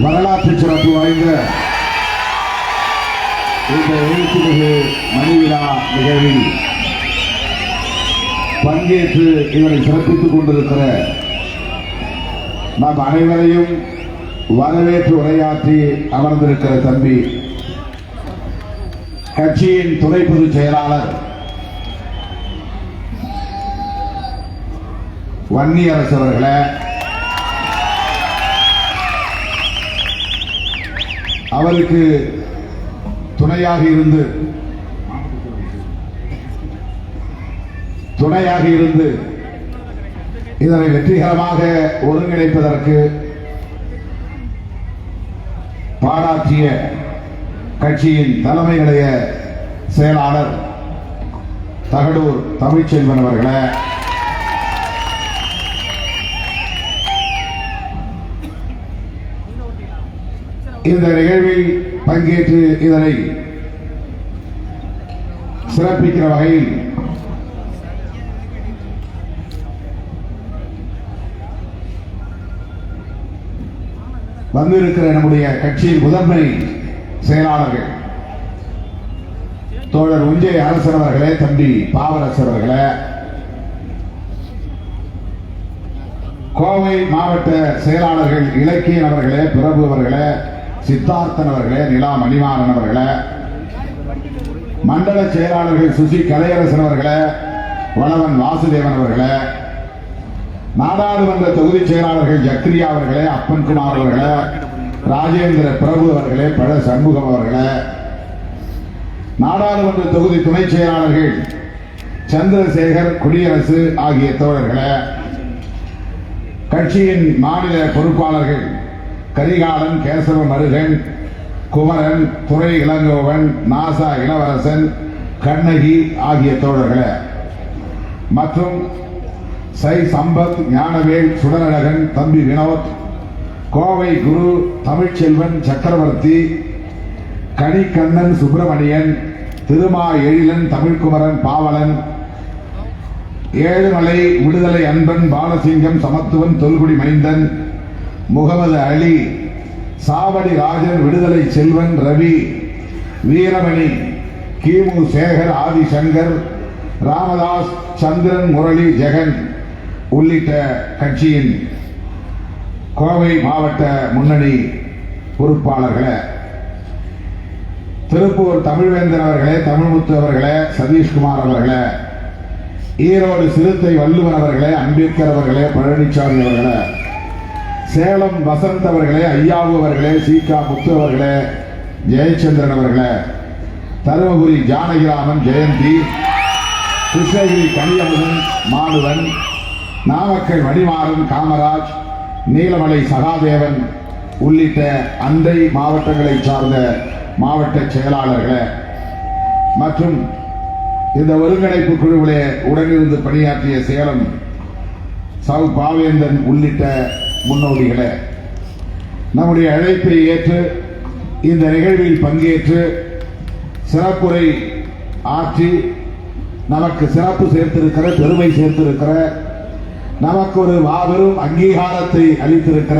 வரலாற்று சிறப்பு வாய்ந்த இந்த எழுத்துமிகு மணிவிழா நிகழ்வில் பங்கேற்று இதனை சிறப்பித்துக் கொண்டிருக்கிற நாம் அனைவரையும் வரவேற்று உரையாற்றி அமர்ந்திருக்கிற தம்பி கட்சியின் துணை பொதுச் செயலாளர் வன்னியரசு அவர்களே, அவருக்கு துணையாக இருந்து இதனை வெற்றிகரமாக ஒருங்கிணைப்பதற்கு பாராட்டிய கட்சியின் தலைமை நிலைய செயலாளர் தகடூர் தமிழ்ச்செல்வன் அவர்களே, இந்த நிகழ்வில் பங்கேற்று இதனை சிறப்பிக்கிற வகையில் வந்திருக்கிற நம்முடைய கட்சியின் முதன்மை செயலாளர்கள் தோழர் உஞ்சை அரசர் அவர்களே, தம்பி பாவரசர் அவர்களே, கோவை மாவட்ட செயலாளர்கள் இலக்கியன் அவர்களே, பிரபு அவர்களே, சித்தார்த்தன் அவர்களே, நிலா மணிமாறன் அவர்களே, மண்டல செயலாளர்கள் சுசி கலையரசன் அவர்களே, வளவன் வாசுதேவன் அவர்களே, நாடாளுமன்ற தொகுதி செயலாளர்கள் ஜக்ரியா அவர்களே, அப்பன்குமார் அவர்களே, ராஜேந்திர பிரபு அவர்களே, பழ சண்முகம் அவர்களே, நாடாளுமன்ற தொகுதி துணை செயலாளர்கள் சந்திரசேகர், குடியரசு ஆகிய தோழர்களே, கட்சியின் மாநில பொறுப்பாளர்கள் கரிகாலன், கேசவ மருகன், குமரன், துறை இளங்கோவன், நாசா இளவரசன், கண்ணகி ஆகிய தோழர்களே, மற்றும் சை சம்பத், ஞானவேல், சுடரழகன், தம்பி வினோத், கோவை குரு, தமிழ்ச்செல்வன், சக்கரவர்த்தி, கனிக்கண்ணன், சுப்பிரமணியன், திருமா எழிலன், தமிழ்குமரன், பாவலன், ஏழுமலை, விடுதலை அன்பன், பாலசிங்கம், சமத்துவன், தொல்குடி மைந்தன், முகமது அலி, சாவடி ராஜன், விடுதலை செல்வன், ரவி, வீரமணி, கிமு சேகர், ஆதிசங்கர், ராமதாஸ், சந்திரன், முரளி, ஜெகன் உள்ளிட்ட கட்சியின் கோவை மாவட்ட முன்னணி பொறுப்பாளர்களே, திருப்பூர் தமிழ்வேந்தன் அவர்களே, தமிழ்முத்து அவர்களே, சதீஷ்குமார் அவர்களே, ஈரோடு சிறுத்தை வள்ளுவன் அவர்களே, அம்பேத்கர் அவர்களே, பழனிசாமி அவர்களே, சேலம் வசந்த் அவர்களே, ஐயாவு அவர்களே, சீகா முத்து அவர்களே, ஜெயச்சந்திரன் அவர்களே, தருமபுரி ஜானகிராமன், ஜெயந்தி, கிருஷ்ணகிரி கனியமுதன், மானுவன், நாமக்கல் மணிமாறன், காமராஜ், நீலமலை சகாதேவன் உள்ளிட்ட அண்டை மாவட்டங்களை சார்ந்த மாவட்ட செயலாளர்களே மற்றும் இந்த ஒருங்கிணைப்பு குழுவிலே உடனிருந்து பணியாற்றிய சேலம் சவு பாவேந்தன் உள்ளிட்ட முன்னோடிகளே, நம்முடைய அழைப்பை ஏற்று இந்த நிகழ்வில் பங்கேற்று சிறப்புரை ஆற்றி நமக்கு சிறப்பு சேர்த்திருக்கிற, பெருமை சேர்த்திருக்கிற, நமக்கு ஒரு மாபெரும் அங்கீகாரத்தை அளித்திருக்கிற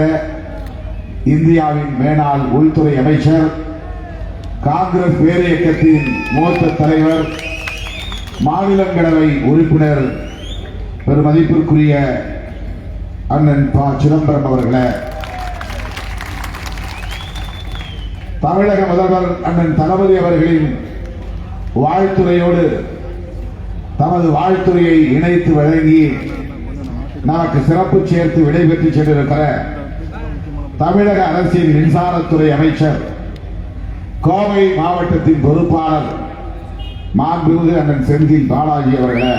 இந்தியாவின் மேலாள் உள்துறை அமைச்சர், காங்கிரஸ் பேரியக்கத்தின் மூத்த தலைவர், மாநிலங்களவை உறுப்பினர், பெருமதிப்பிற்குரிய அண்ணன் ப. சிதம்பரம் அவர்களே, தமிழக முதல்வர் அண்ணன் தளபதி அவர்களின் வாழ்த்துறையோடு தமது வாழ்த்துறையை இணைத்து வழங்கி நமக்கு சிறப்பு சேர்த்து விடைபெற்று சென்றிருக்கிற தமிழக அரசின் மின்சாரத்துறை அமைச்சர், கோவை மாவட்டத்தின் பொறுப்பாளர் மாண்புமிகு அண்ணன் செந்தில் பாலாஜி அவர்களே,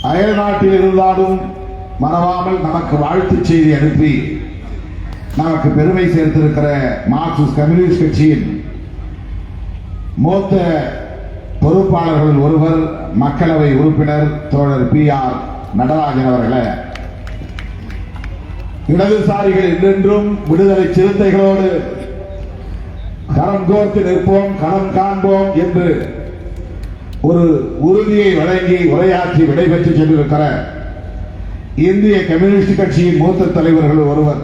அயல் நாட்டில் இருந்தாலும் மறவாமல் நமக்கு வாழ்த்து செய்தி அனுப்பி நமக்கு பெருமை சேர்த்திருக்கிற மார்க்சிஸ்ட் கம்யூனிஸ்ட் கட்சியின் மூத்த பொறுப்பாளர்கள் ஒருவர், மக்களவை உறுப்பினர் தோழர் PR நடராஜன் அவர்களே, இடதுசாரிகள் என்றென்றும் விடுதலை சிறுத்தைகளோடு கரம் கோர்த்து நிற்போம், களம் காண்போம் என்று ஒரு உறுதியை வழங்கி உரையாற்றி விடைபெற்று சென்றிருக்கிற இந்திய கம்யூனிஸ்ட் கட்சியின் மூத்த தலைவர்கள் ஒருவர்,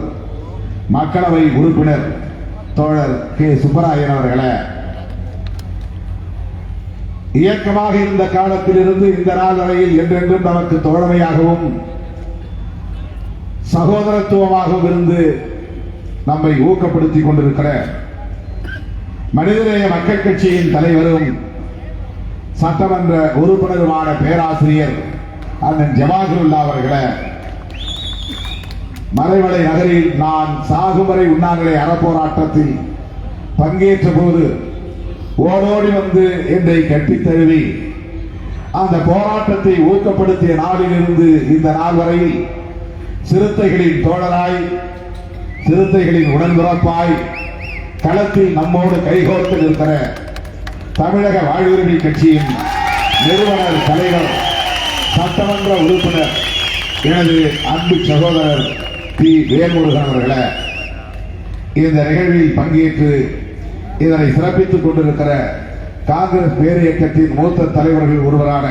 மக்களவை உறுப்பினர் தோழர் கே சுப்பராயன் அவர்களே, இயக்கமாக இருந்த காலத்திலிருந்து இந்த நாள் வரையில் என்றென்றும் நமக்கு தோழமையாகவும் சகோதரத்துவமாகவும் இருந்து நம்மை ஊக்கப்படுத்திக் கொண்டிருக்கிற மனிதநேய மக்கள் கட்சியின் தலைவரும் சட்டமன்ற உறுப்பினருமான பேராசிரியர் அண்ணன் ஜவாஹிருல்லா அவர்களே, மறைமலை நகரில் நான் சாகுவரை உண்ணாநிலை அறப்போராட்டத்தில் பங்கேற்ற போது ஓடோடி வந்து என்னை கட்டித் தழுவி அந்த போராட்டத்தை ஊக்கப்படுத்திய நாளிலிருந்து இந்த நாள் வரையில் சிறுத்தைகளின் தோழராய், சிறுத்தைகளின் உடன்பிறப்பாய் களத்தில் நம்மோடு கைகோர்த்து நிற்கிற தமிழக வாழ்வுரிமை கட்சியின் நிறுவனர், தலைவர், சட்டமன்ற உறுப்பினர் எனது அன்பு சகோதரர் பி வேல்முருகன் அவர்களே, இந்த நிகழ்வில் பங்கேற்று இதனை சிறப்பித்துக் கொண்டிருக்கிற காங்கிரஸ் பேரியக்கத்தின் மூத்த தலைவர்கள் ஒருவரான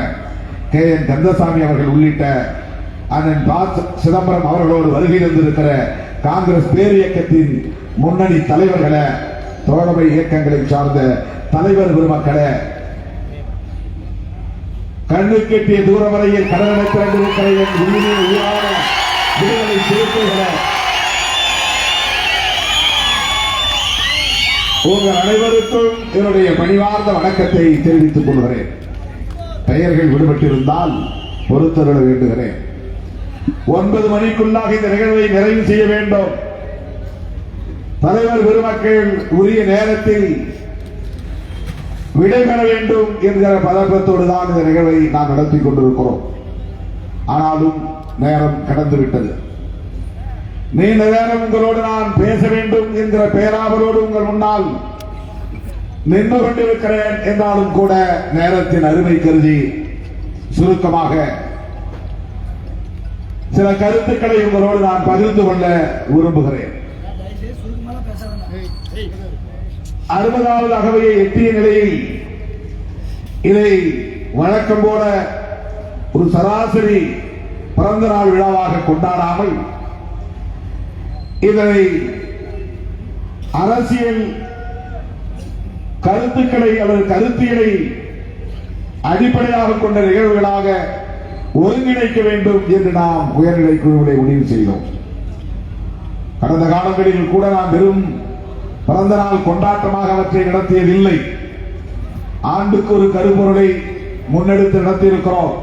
கே என் கந்தசாமி அவர்கள் உள்ளிட்ட அண்ணன் ப. சிதம்பரம் அவர்களோடு வருகை தந்திருக்கிற காங்கிரஸ் பேரியக்கத்தின் முன்னணி தலைவர்களே, தோழமை இயக்கங்களை சார்ந்த தலைவர் பெருமக்களே, கண்ணு கெட்டிய தூரம் வரையில் கடலை திறந்திருக்கிற என் உயிரான விடுதலை சிறுத்தைகளே, உங்கள் அனைவருக்கும் என்னுடைய பணிவார்ந்த வணக்கத்தை தெரிவித்துக் கொள்கிறேன். பெயர்கள் விடுபட்டிருந்தால் பொறுத்தருள வேண்டுகிறேன். 9 மணிக்குள்ளாக இந்த நிகழ்வை நிறைவு செய்ய வேண்டும். தலைவர் பெருமக்கள் உரிய நேரத்தில் விடைபெற வேண்டும் என்கிற பதற்றத்தோடு தான் இந்த நிகழ்வை நாம் நடத்தி கொண்டிருக்கிறோம். ஆனாலும் நேரம் கடந்துவிட்டது. நீண்ட நேரம் உங்களோடு நான் பேச வேண்டும் என்கிற பேராவலோடு உங்கள் முன்னால் நின்று கொண்டிருக்கிறேன். என்றாலும் கூட நேரத்தின் அருமை கருதி சுருக்கமாக சில கருத்துக்களை உங்களோடு நான் பகிர்ந்து கொள்ள விரும்புகிறேன். 60வது அகவையை எட்டிய நிலையில் இதை வழக்கம் போல ஒரு சராசரி பிறந்த நாள் விழாவாக கொண்டாடாமல் இதனை அரசியல் கருத்துக்களை அல்லது கருத்தியலை அடிப்படையாக கொண்ட நிகழ்வுகளாக ஒருங்கிணைக்க வேண்டும் என்று நாம் உயர்நிலை குழுவிலே முடிவு செய்தோம். கடந்த காலங்களில் கூட நாம் வெறும் பிறந்த நாள் கொண்டாட்டமாக அவற்றை நடத்தியதில்லை. ஆண்டுக்கு ஒரு கருப்பொருளை முன்னெடுத்து நடத்தியிருக்கிறோம்.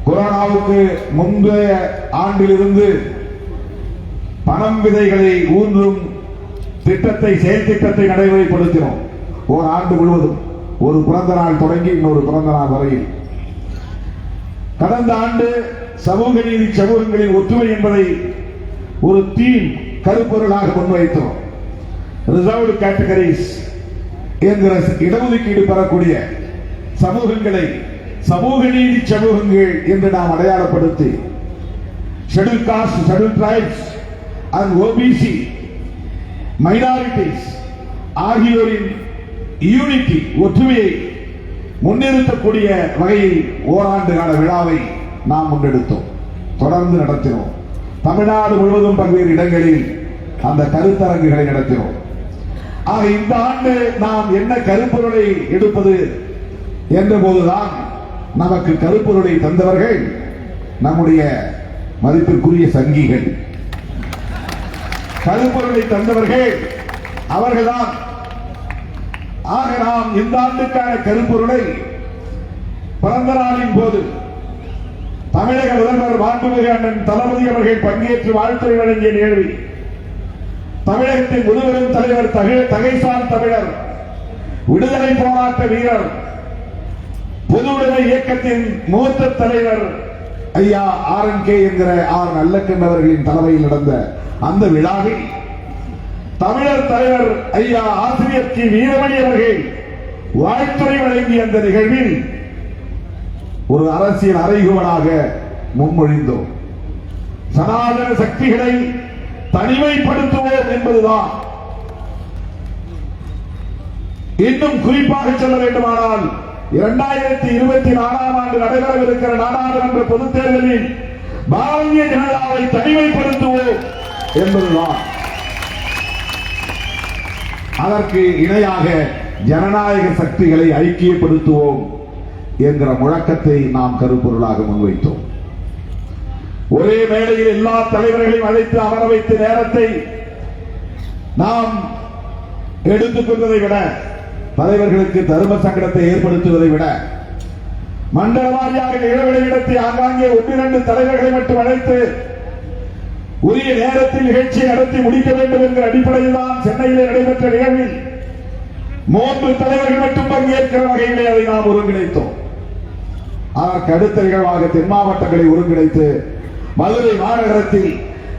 கொரோனாவுக்கு முந்தைய ஆண்டிலிருந்து பணம் விதைகளை ஊன்றும் திட்டத்தை, செயல் திட்டத்தை நடைமுறைப்படுத்தினோம். ஓர் ஆண்டு முழுவதும் ஒரு பிறந்த நாள் தொடங்கி இன்னொரு பிறந்த நாள் வரையில். கடந்த ஆண்டு சமூக நீதி சமூகங்களின் ஒற்றுமை என்பதை ஒரு தீம் கருப்பொருளாக முன்வைத்தோம். ரிசர்வ்டு கேட்டகரிஸ் என்கிற இடஒதுக்கீடு பெறக்கூடிய சமூகங்களை சமூக நீதி சமூகங்கள் என்று நாம் அடையாளப்படுத்தி schedule cost, schedule tribes and OBC minorities ஆகியோரின் யூனிட்டி, ஒற்றுமையை முன்னிறுத்தக்கூடிய வகையில் ஓராண்டு கால விழாவை நாம் முன்னெடுத்தோம். தொடர்ந்து நடத்தினோம். தமிழ்நாடு முழுவதும் பல்வேறு இடங்களில் அந்த கருத்தரங்குகளை நடத்தினோம். ஆக இந்த ஆண்டு நாம் என்ன கருப்பொருளை எடுப்பது என்ற போதுதான் நமக்கு கருப்பொருளை தந்தவர்கள் நம்முடைய மதிப்பிற்குரிய சங்கிகள். கருப்பொருளை தந்தவர்கள் அவர்கள்தான். ஆக நாம் இந்த ஆண்டுக்கான கருப்பொருளை பிறந்த நாளின் போது தமிழக முதல்வர் மாண்புமிகு அண்ணன் தளபதி அவர்கள் பங்கேற்று வாழ்த்துரை வழங்கிய நிகழ்வு, தமிழகத்தின் முதுபெரும் தலைவர், தகைசால் தமிழர், விடுதலை போராட்ட வீரர், பொது உடைமை இயக்கத்தின் மூத்த தலைவர் ஐயா RNK என்கிற ஆர் நல்லக்கண்ணவர்களின் தலைமையில் நடந்த அந்த விழாவில் தமிழர் தலைவர் ஐயா ஆசிரியர் கி வீரமணி அவர்கள் வாழ்த்துரை வழங்கிய அந்த நிகழ்வில் ஒரு அரசியல் அறைகூவலாக முன்மொழிந்தோம். சனாதன சக்திகளை தனிமைப்படுத்துவோம் என்பதுதான். இன்னும் குறிப்பாக சொல்ல வேண்டுமானால் 2024 ஆண்டு நடைபெறவிருக்கிற நாடாளுமன்ற பொதுத் தேர்தலில் பாரதிய ஜனதாவை தனிமைப்படுத்துவோம் என்பதுதான். அதற்கு இணையாக ஜனநாயக சக்திகளை ஐக்கியப்படுத்துவோம் என்கிற முழக்கத்தை நாம் கருப்பொருளாக முன்வைத்தோம். ஒரே மேடையில் எல்லா தலைவர்களையும் அழைத்து அமர வைத்த நேரத்தை நாம் எடுத்துக்கொள்வதை விட, தலைவர்களுக்கு தர்ம சங்கடத்தை ஏற்படுத்துவதை விட, மண்டல வாரியாக இடைவெளி இடத்தை ஆங்காங்கே 1-2 தலைவர்களை மட்டும் அழைத்து உரிய நேரத்தில் நிகழ்ச்சியை நடத்தி முடிக்க வேண்டும் என்கிற அடிப்படையில் தான் சென்னையில் நடைபெற்ற நிகழ்வில் 3 தலைவர்கள் மட்டும் பங்கேற்கிற வகையிலே அதை நாம் ஒருங்கிணைத்தோம். அதற்கு அடுத்த நிகழ்வாக தென் மாவட்டங்களை ஒருங்கிணைத்து மதுரை மாநகரத்தில்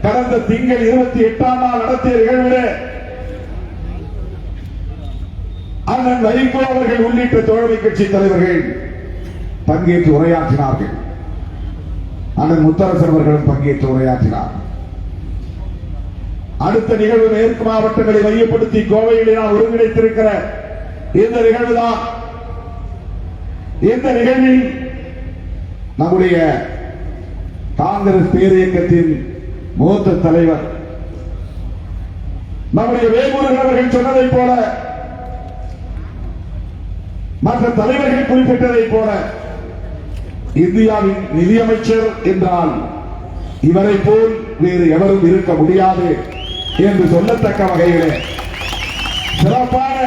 கடந்த திங்கள் 28ஆம் நாள் நடத்திய நிகழ்வில் அண்ணன் வைகோ அவர்கள் உள்ளிட்ட தோழமை கட்சி தலைவர்கள் பங்கேற்று உரையாற்றினார்கள். அண்ணன் முத்தரசன் அவர்களும் பங்கேற்று உரையாற்றினார். அடுத்த நிகழ்வு மேற்கு மாவட்டங்களை மையப்படுத்தி கோவையில் நாம் ஒருங்கிணைத்திருக்கிற இந்த நிகழ்வுதான். இந்த நிகழ்வில் நம்முடைய காங்கிரஸ் பேரியக்கத்தின் மூத்த தலைவர் நம்முடைய வேல்முருகன் அவர்கள் சொன்னதை போல, மற்ற தலைவர்கள் குறிப்பிட்டதை போல, இந்தியாவின் நிதியமைச்சர் என்றால் இவரை போல் வேறு எவரும் இருக்க முடியாது என்று சொல்லத்தக்க வகையிலே சிறப்பான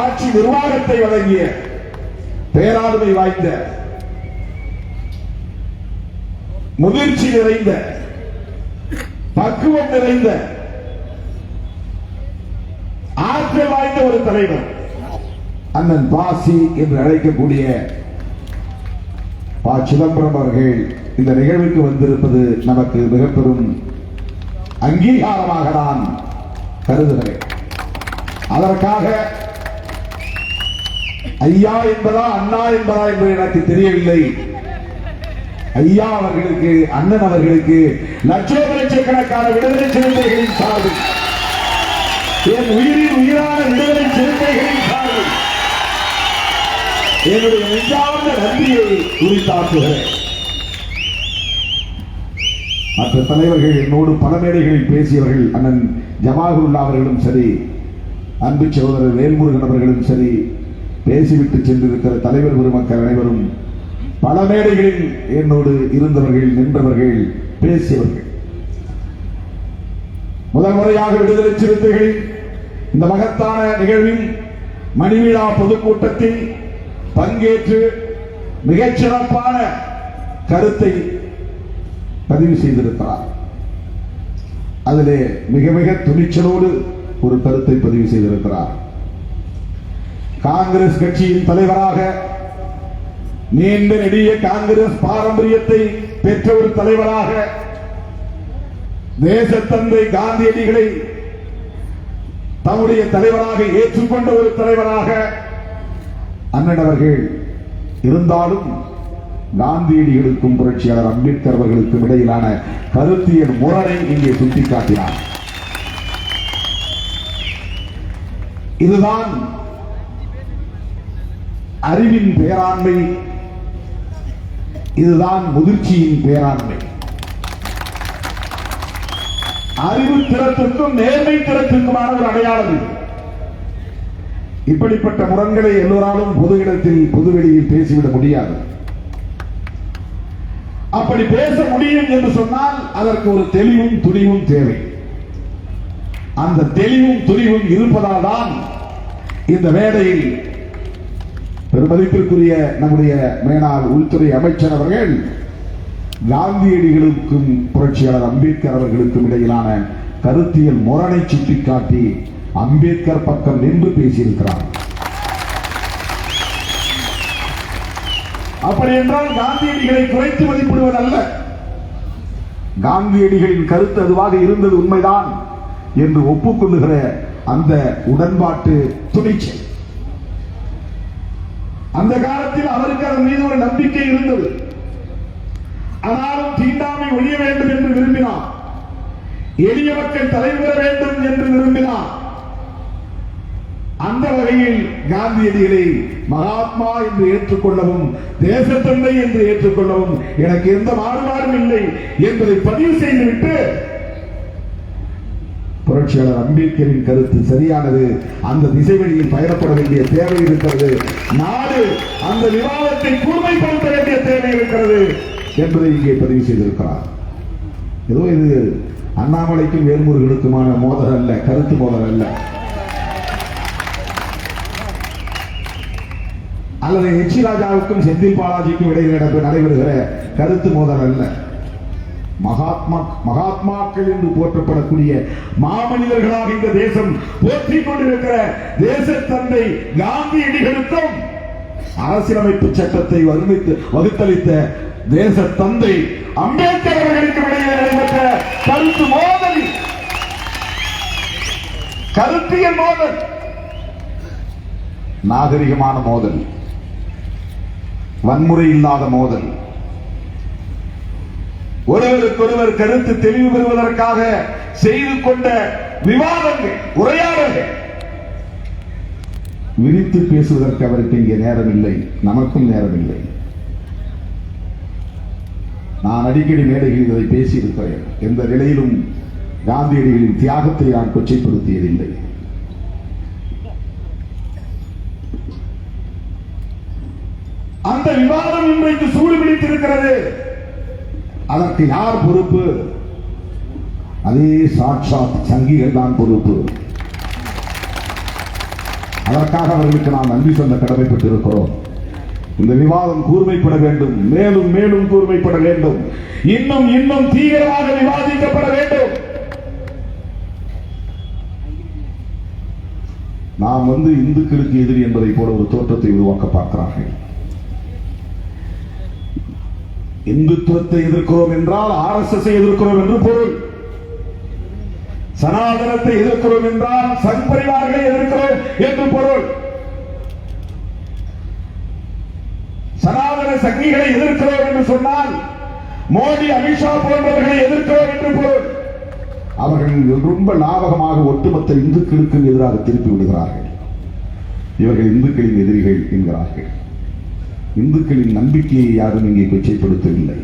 ஆட்சி நிர்வாகத்தை வழங்கிய பேராண்மை வாய்ந்த, முதிர்ச்சி நிறைந்த, பக்குவம் நிறைந்த, ஆற்றல் வாய்ந்த ஒரு தலைவர் அண்ணன் பாசி என்று அழைக்கக்கூடிய ப. சிதம்பரம் அவர்கள் இந்த நிகழ்வுக்கு வந்திருப்பது நமக்கு மிக பெரும் அங்கீகாரமாக நான் கருதுகிறேன். அதற்காக ஐயா என்பதா அண்ணா என்பதா என்று எனக்கு தெரியவில்லை. ஐயா அவர்களுக்கு, அண்ணன் அவர்களுக்கு லட்சக்கணக்கான விடுதலை சிறுத்தைகளின் சார்பில், என் உயிரின் உயிரான விடுதலை சிறுத்தைகளின் சார்பில் என்னுடைய நெஞ்சார்ந்த நன்றியை உரித்தாக்குகிறேன். மற்ற தலைவர்கள் என்னோடு பல மேடைகளில் பேசியவர்கள், அண்ணன் ஜமாகுல்லா அவர்களும் சரி, அன்பு சகோதரர் வேல்முருகன் அவர்களும் சரி, பேசிவிட்டு சென்றிருக்கிற தலைவர் பெருமக்கள் அனைவரும் பல மேடைகளில் என்னோடு இருந்தவர்கள், நின்றவர்கள், பேசியவர்கள். முதல் முறையாக விடுதலை சிறுத்தைகள் இந்த மகத்தான நிகழ்வில் மணிவிழா பொதுக்கூட்டத்தில் பங்கேற்று மிகச் சிறப்பான கருத்தை பதிவு செய்திருக்கிறார். அதிலே மிக மிக துணிச்சலோடு ஒரு கருத்தை பதிவு செய்திருக்கிறார். காங்கிரஸ் கட்சியின் தலைவராக, நீண்ட நெடிய காங்கிரஸ் பாரம்பரியத்தை பெற்ற ஒரு தலைவராக, தேசத்தந்தை காந்தியடிகளை தம்முடைய தலைவராக ஏற்றுக்கொண்ட ஒரு தலைவராக அண்ணன் அவர்கள் இருந்தாலும், காந்தியடிகளுக்கும் புரட்சியாளர் அம்பேத்கர் அவர்களுக்கும் இடையிலான கருத்தியல் முரணை இங்கே சுட்டிக்காட்டினார். இதுதான் அறிவின் பேராண்மை, இதுதான் முதிர்ச்சியின் பேராண்மை. அறிவு திறத்திற்கும் நேர்மை திறத்திற்குமான ஒரு அடையாளம் இது. இப்படிப்பட்ட முரண்களை எல்லோராலும் பொது இடத்தில், பொதுவெளியில் பேசிவிட முடியாது. அப்படி பேச முடியும் என்று சொன்னால் அதற்கு ஒரு தெளிவும் துணிவும் தேவை. அந்த தெளிவும் துணிவும் இருப்பதால் தான் இந்த மேடையில் பெருமதிப்பிற்குரிய நம்முடைய மேலாள் உள்துறை அமைச்சர் அவர்கள் காந்தியடிகளுக்கும் புரட்சியாளர் அம்பேத்கர் அவர்களுக்கும் இடையிலான கருத்தியல் முரணை சுட்டிக்காட்டி அம்பேத்கர் பக்கம் நின்று பேசியிருக்கிறார். அப்படி என்றால் காந்தியடிகளை குறைத்து மதிப்பிடுவதல்ல, காந்தியடிகளின் கருத்து அதுவாக இருந்தது உண்மைதான் என்று ஒப்புக்கொள்ளுகிற அந்த உடன்பாட்டு துணிச்சல். அந்த காலத்தில் அவருக்கு அதன் மீது ஒரு நம்பிக்கை இருந்தது. ஆனாலும் தீண்டாமை ஒழிய வேண்டும் என்று விரும்பினார், எளிய மக்கள் தலைவர வேண்டும் என்று விரும்பினார். அந்த வகையில் காந்தியடிகளை மகாத்மா என்று ஏற்றுக்கொள்ளவும் தேசத்தந்தை என்று ஏற்றுக்கொள்ளவும் எனக்கு எந்த மாறுபாடும் இல்லை என்பதை பதிவு செய்துவிட்டு புரட்சியாளர் அம்பேத்கரின் கருத்து சரியானது, அந்த திசை வழியில் பயணப்பட வேண்டிய தேவை இருக்கிறது, நாடு அந்த விவாதத்தை கூர்மைப்படுத்த வேண்டிய தேவை இருக்கிறது என்பதை இங்கே பதிவு செய்திருக்கிறார். ஏதோ இது அண்ணாமலைக்கும் வேல்முருகனுக்குமான மோதல் அல்ல, கருத்து மோதல் அல்ல, அல்லது எச் ராஜாவுக்கும் செந்தில் பாலாஜிக்கும் இடையில் நடைபெறுகிற கருத்து மோதல் அல்ல. மகாத்மாக்கள் என்று போற்றப்படக்கூடிய மாமனிதர்களாக இந்த தேசம் போற்றிக் கொண்டிருக்கிற தேசத்தந்தை காந்தியடிகளுக்கும் அரசியலமைப்பு சட்டத்தை வகுத்தளித்த தேசத்தந்தை அம்பேத்கர் அவர்களுக்கு இடையே நடைபெற்ற கருத்து மோதல், கருத்தியல் மோதல், நாகரிகமான மோதல், வன்முறை இல்லாத மோதல், ஒருவருக்கொருவர் கருத்து தெளிவு பெறுவதற்காக செய்து கொண்ட விவாதங்கள், உரையாடல்கள். விரித்து பேசுவதற்கு அவருக்கு இங்கே நேரம் இல்லை, நமக்கும் நேரம் இல்லை. நான் அடிக்கடி மேடைகளில் இதை பேசியிருக்கிறேன். எந்த நிலையிலும் காந்தியடிகளின் தியாகத்தை நான் கொச்சைப்படுத்தியதில்லை. அந்த விவாதம் இன்றைக்கு சூடு பிடித்திருக்கிறது. அதற்கு யார் பொறுப்பு? அதே சாட்சாத் சங்கிகள் தான் பொறுப்பு. அதற்காக அவர்களுக்கு நாம் நன்றி சொல்ல கடமைப்பட்டிருக்கிறோம். இந்த விவாதம் கூர்மைப்பட வேண்டும், மேலும் மேலும் கூர்மைப்பட வேண்டும், இன்னும் இன்னும் தீவிரமாக விவாதிக்கப்பட வேண்டும். நாம் இந்துக்களுக்கு எதிரி என்பதை போல ஒரு தோற்றத்தை உருவாக்க பார்க்கிறார்கள். இந்துத்துவத்தை எதிர்க்கிறோம் என்றால் RSS எதிர்க்கிறோம் என்று பொருள். சனாதனத்தை எதிர்க்கிறோம் என்றால் சங் பரிவார்களை எதிர்க்கிறோம் என்று பொருள். சனாதன சங்கிகளை எதிர்க்கிறோம் என்று சொன்னால் மோடி, அமித்ஷா போன்றவர்களை எதிர்க்கிறோம் என்று பொருள். அவர்கள் ரொம்ப லாபகமாக ஒட்டுமொத்த இந்துக்களுக்கு எதிராக திருப்பி விடுகிறார்கள். இவர்கள் இந்துக்களின் எதிரிகள் என்கிறார்கள். இந்துக்களின் நம்பிக்கையை யாரும் இங்கே கொச்சைப்படுத்தவில்லை.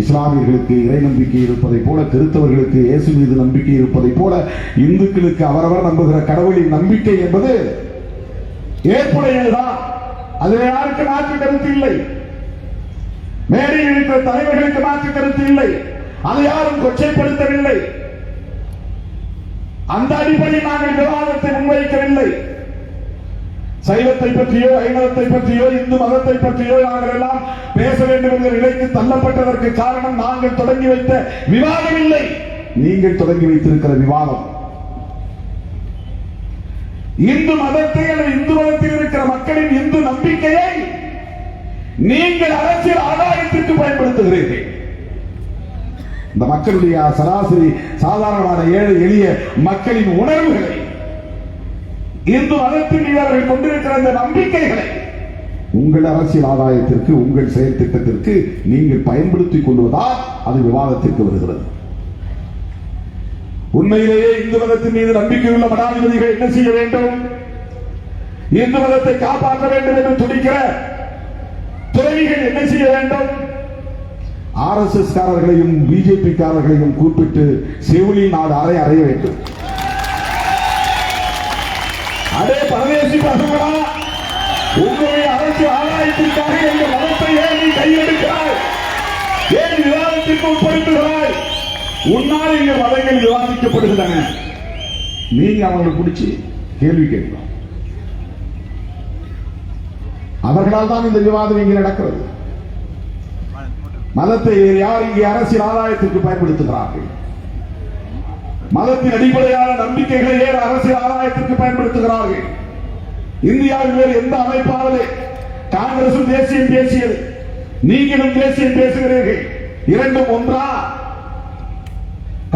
இஸ்லாமியர்களுக்கு இறை நம்பிக்கை இருப்பதை போல, கிறிஸ்தவர்களுக்கு இயேசு மீது நம்பிக்கை இருப்பதை போல, இந்துக்களுக்கு அவரவர் நம்புகிற கடவுளின் நம்பிக்கை என்பது ஏற்புடையதுதான். அதில் யாருக்கு மாற்று கருத்து இல்லை. மேடையில் இருக்கிற தலைவர்களுக்கு மாற்று கருத்து இல்லை. அதை யாரும் கொச்சைப்படுத்தவில்லை. அந்த அடிப்படையில் நாங்கள் விவாதத்தை முன்வைக்கவில்லை. சைவத்தை பற்றியோ, ஐநவத்தை பற்றியோ, இந்து மதத்தை பற்றியோ நாங்கள் எல்லாம் பேச வேண்டும் என்ற நிலைக்கு தள்ளப்பட்டதற்கு காரணம் நாங்கள் தொடங்கி வைத்த விவாதம் இல்லை, நீங்கள் தொடங்கி வைத்திருக்கிற விவாதம். இந்து மதத்தை அல்லது இந்து மதத்தில் இருக்கிற மக்களின் இந்து நம்பிக்கையை நீங்கள் அரசியல் ஆதாயத்திற்கு பயன்படுத்துகிறீர்கள். இந்த மக்களுடைய சராசரி சாதாரணமான ஏழை எளிய மக்களின் உணர்வுகளை, இந்து மதத்தின் மீது அவர்கள் கொண்டிருக்கிற அந்த நம்பிக்கைகளை உங்கள் அரசியல் ஆதாயத்திற்கு, உங்கள் செயல் திட்டத்திற்கு நீங்கள் பயன்படுத்திக் கொள்வதால் அது விவாதத்திற்கு வருகிறது. உண்மையிலேயே இந்து மதத்தின் மீது நம்பிக்கையுள்ள மடாதிபதிகள் என்ன செய்ய வேண்டும்? இந்து மதத்தை காப்பாற்ற வேண்டும் என்று துடிக்கிற துறவிகள் என்ன செய்ய வேண்டும்? RSS காரர்களையும் BJP காரர்களையும் கூப்பிட்டு செவிலில் நாடு அறைய வேண்டும். அதே பரதேசி பசங்களா, உங்களுடைய அரசியல் ஆதாயத்திற்காக எங்கள் மதத்தை ஏன் நீ கையெடுக்கிறாய்? ஏன் விவாதத்திற்கு உட்படுத்துகிறாய்? உன்னால் எங்கள் மதங்கள் விவாதிக்கப்படுகின்றன. நீங்க அவங்களை பிடிச்சி கேள்வி கேட்கலாம். அவர்களால் தான் இந்த விவாதம் இங்கே நடக்கிறது. மதத்தை யார் இங்கே அரசியல் ஆதாயத்திற்கு பயன்படுத்துகிறார்கள்? மதத்தின் அடிப்படையான நம்பிக்கைகளை ஏன் அரசியல் ஆதாயத்திற்கு பயன்படுத்துகிறார்கள்? இந்தியாவில் வேறு எந்த அமைப்பாவது காங்கிரசும் தேசியம் பேசியது, நீங்களும் தேசியம் பேசுகிறீர்கள், இரண்டும் ஒன்றா?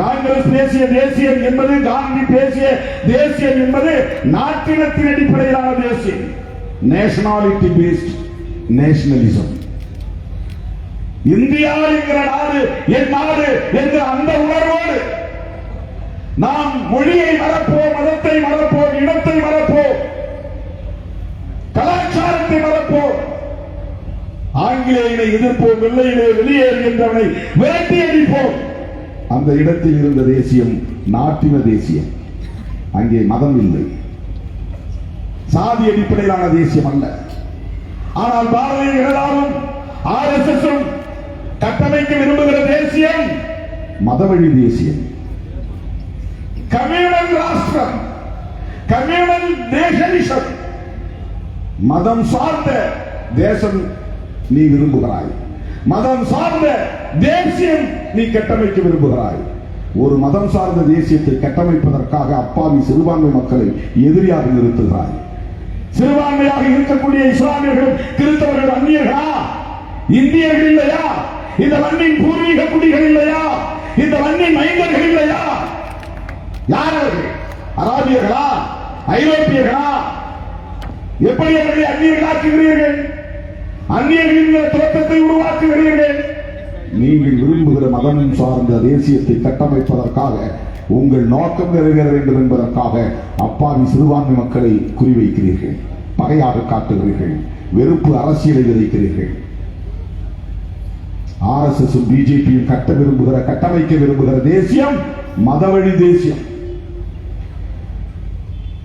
காங்கிரஸ் பேசிய தேசியம் என்பது, காந்தி பேசிய தேசியம் என்பது நாட்டினத்தின் அடிப்படையிலான தேசியம், நேஷனாலிட்டி பேஸ்ட் நேஷனலிசம். இந்தியா என்கிற நாடு என் நாடு என்கிற அந்த உணர்வோடு நாம் மொழியை மறப்போம், மதத்தை மறப்போம், இனத்தை மறப்போம், ஆங்கிலேயனை எதிர்ப்போம், வெள்ளையிலே வெளியேறுகின்றவனை விரட்டி அடிப்போம். அந்த இடத்தில் இருந்த தேசியம் நாட்டின தேசியம். அங்கே மதம் இல்லை, சாதி அடிப்படையிலான தேசியம் அல்ல. ஆனால் பாரதிய ஜனதாவும் RSS கட்டமைக்க விரும்புகிற தேசியம் மதவழி தேசியம், கம்யூனல் ராஷ்டிரம், கம்யூனல் நேஷனிசம். மதம் சார்ந்த தேசம் நீ விரும்புகிறாய், மதம் சார்ந்த தேசியம் நீ கட்டமைக்க விரும்புகிறாய். ஒரு மதம் சார்ந்த தேசியத்தை கட்டமைப்பதற்காக அப்பாவி சிறுபான்மை மக்களை எதிரியாக நிறுத்துகிறாய். சிறுபான்மையாக இருக்கக்கூடிய இஸ்லாமியர்களும் கிறிஸ்தவர்கள் அந்நியர்களா? இந்தியர்கள் இல்லையா? இந்த மண்ணின் பூர்வீக குடிகள் இல்லையா? இந்த மண்ணின் மைந்தர்கள் இல்லையா? யார் அவர்கள்? அராபியர்களா? ஐரோப்பியர்களா? எப்படி அவர்களை அந்நியர்களாக்குகிறீர்கள்? அந்நியர்களின் தோற்றத்தை உருவாக்குகிறீர்கள். நீங்கள் விரும்புகிற மதம் சார்ந்த தேசியத்தை கட்டமைப்பதற்காக, உங்கள் நோக்கம் நிறைவேற வேண்டும் என்பதற்காக அப்பாவி சிறுபான்மை மக்களை குறிவைக்கிறீர்கள், பகையாக காட்டுகிறீர்கள், வெறுப்பு அரசியலை விதைக்கிறீர்கள். RSS பிஜேபியும் கட்டமைக்க விரும்புகிற தேசியம் மதவழி தேசியம்.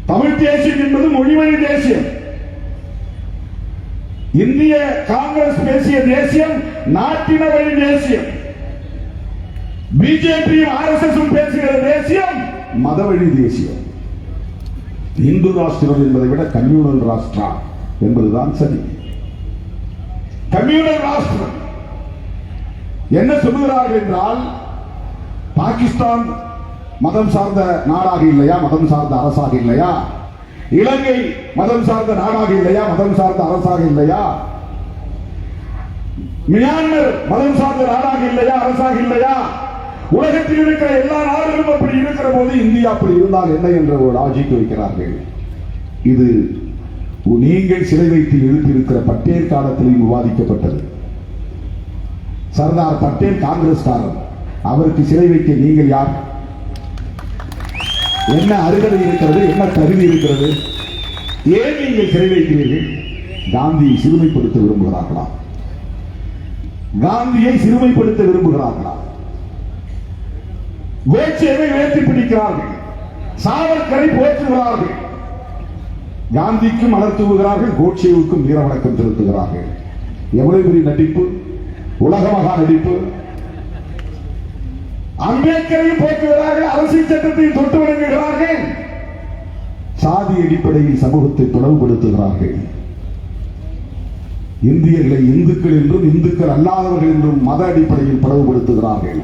தமிழ் தேசியம் என்பது மொழிவழி தேசியம். இந்திய காங்கிரஸ் பேசிய தேசியம் நாட்டின வழி தேசியம். பிஜேபியும் RSS பேசுகிற தேசியம் மதவழி தேசியம். இந்து ராஷ்டிரம் என்பதை விட கம்யூனல் ராஷ்டிரா என்பதுதான் சரி. கம்யூனல் ராஷ்டிரம் என்ன சொல்லுகிறார்கள் என்றால், பாகிஸ்தான் மதம் சார்ந்த நாடாக இல்லையா, மதம் சார்ந்த அரசாக இல்லையா? இலங்கை மதம் சார்ந்த நாடாக இல்லையா, மதம் சார்ந்த அரசாக இல்லையா? மியான்மர் மதம் சார்ந்த நாடாக இல்லையா, அரசாக இல்லையா? உலகத்தில் இருக்கிற எல்லா நாடுகளும் அப்படி இருக்கிற போது இந்தியா அப்படி இருந்தால் என்ன என்ற ஒரு லாஜிக் வைக்கிறார்கள். இது நீங்கள் சிலை வைத்து எழுப்பியிருக்கிற பட்டேல் காலத்திலும் விவாதிக்கப்பட்டது. சர்தார் பட்டேல் காங்கிரஸ்காரர், அவருக்கு சிலை வைக்க நீங்கள் யார்? என்ன அருகதை இருக்கிறது, என்ன கருவி இருக்கிறது? ஏன் நீங்கள் சிறை வைக்கிறீர்கள்? காந்தியை சிறுமைப்படுத்த விரும்புகிறார்களா? காந்தியை சிறுமைப்படுத்த விரும்புகிறார்களா? கோட்சேவை உயர்த்தி பிடிக்கிறார்கள், சாவர்கரை போற்றுகிறார்கள், காந்திக்கும் மலர் தூவுகிறார்கள், கோட்சேவுக்கும் வீர வணக்கம் செலுத்துகிறார்கள். எவ்வளவு பெரிய நடிப்பு, உலக மகா நடிப்பு. அம்பேத்கரையும் போற்றுகிறார்கள், அரசியல் சட்டத்தை தொட்டு வணங்குகிறார்கள், சாதி அடிப்படையில் சமூகத்தை பிளவுபடுத்துகிறார்கள். இந்தியர்களை இந்துக்கள் என்றும் இந்துக்கள் அல்லாதவர்கள் என்றும் மத அடிப்படையில் பிளவுபடுத்துகிறார்கள்.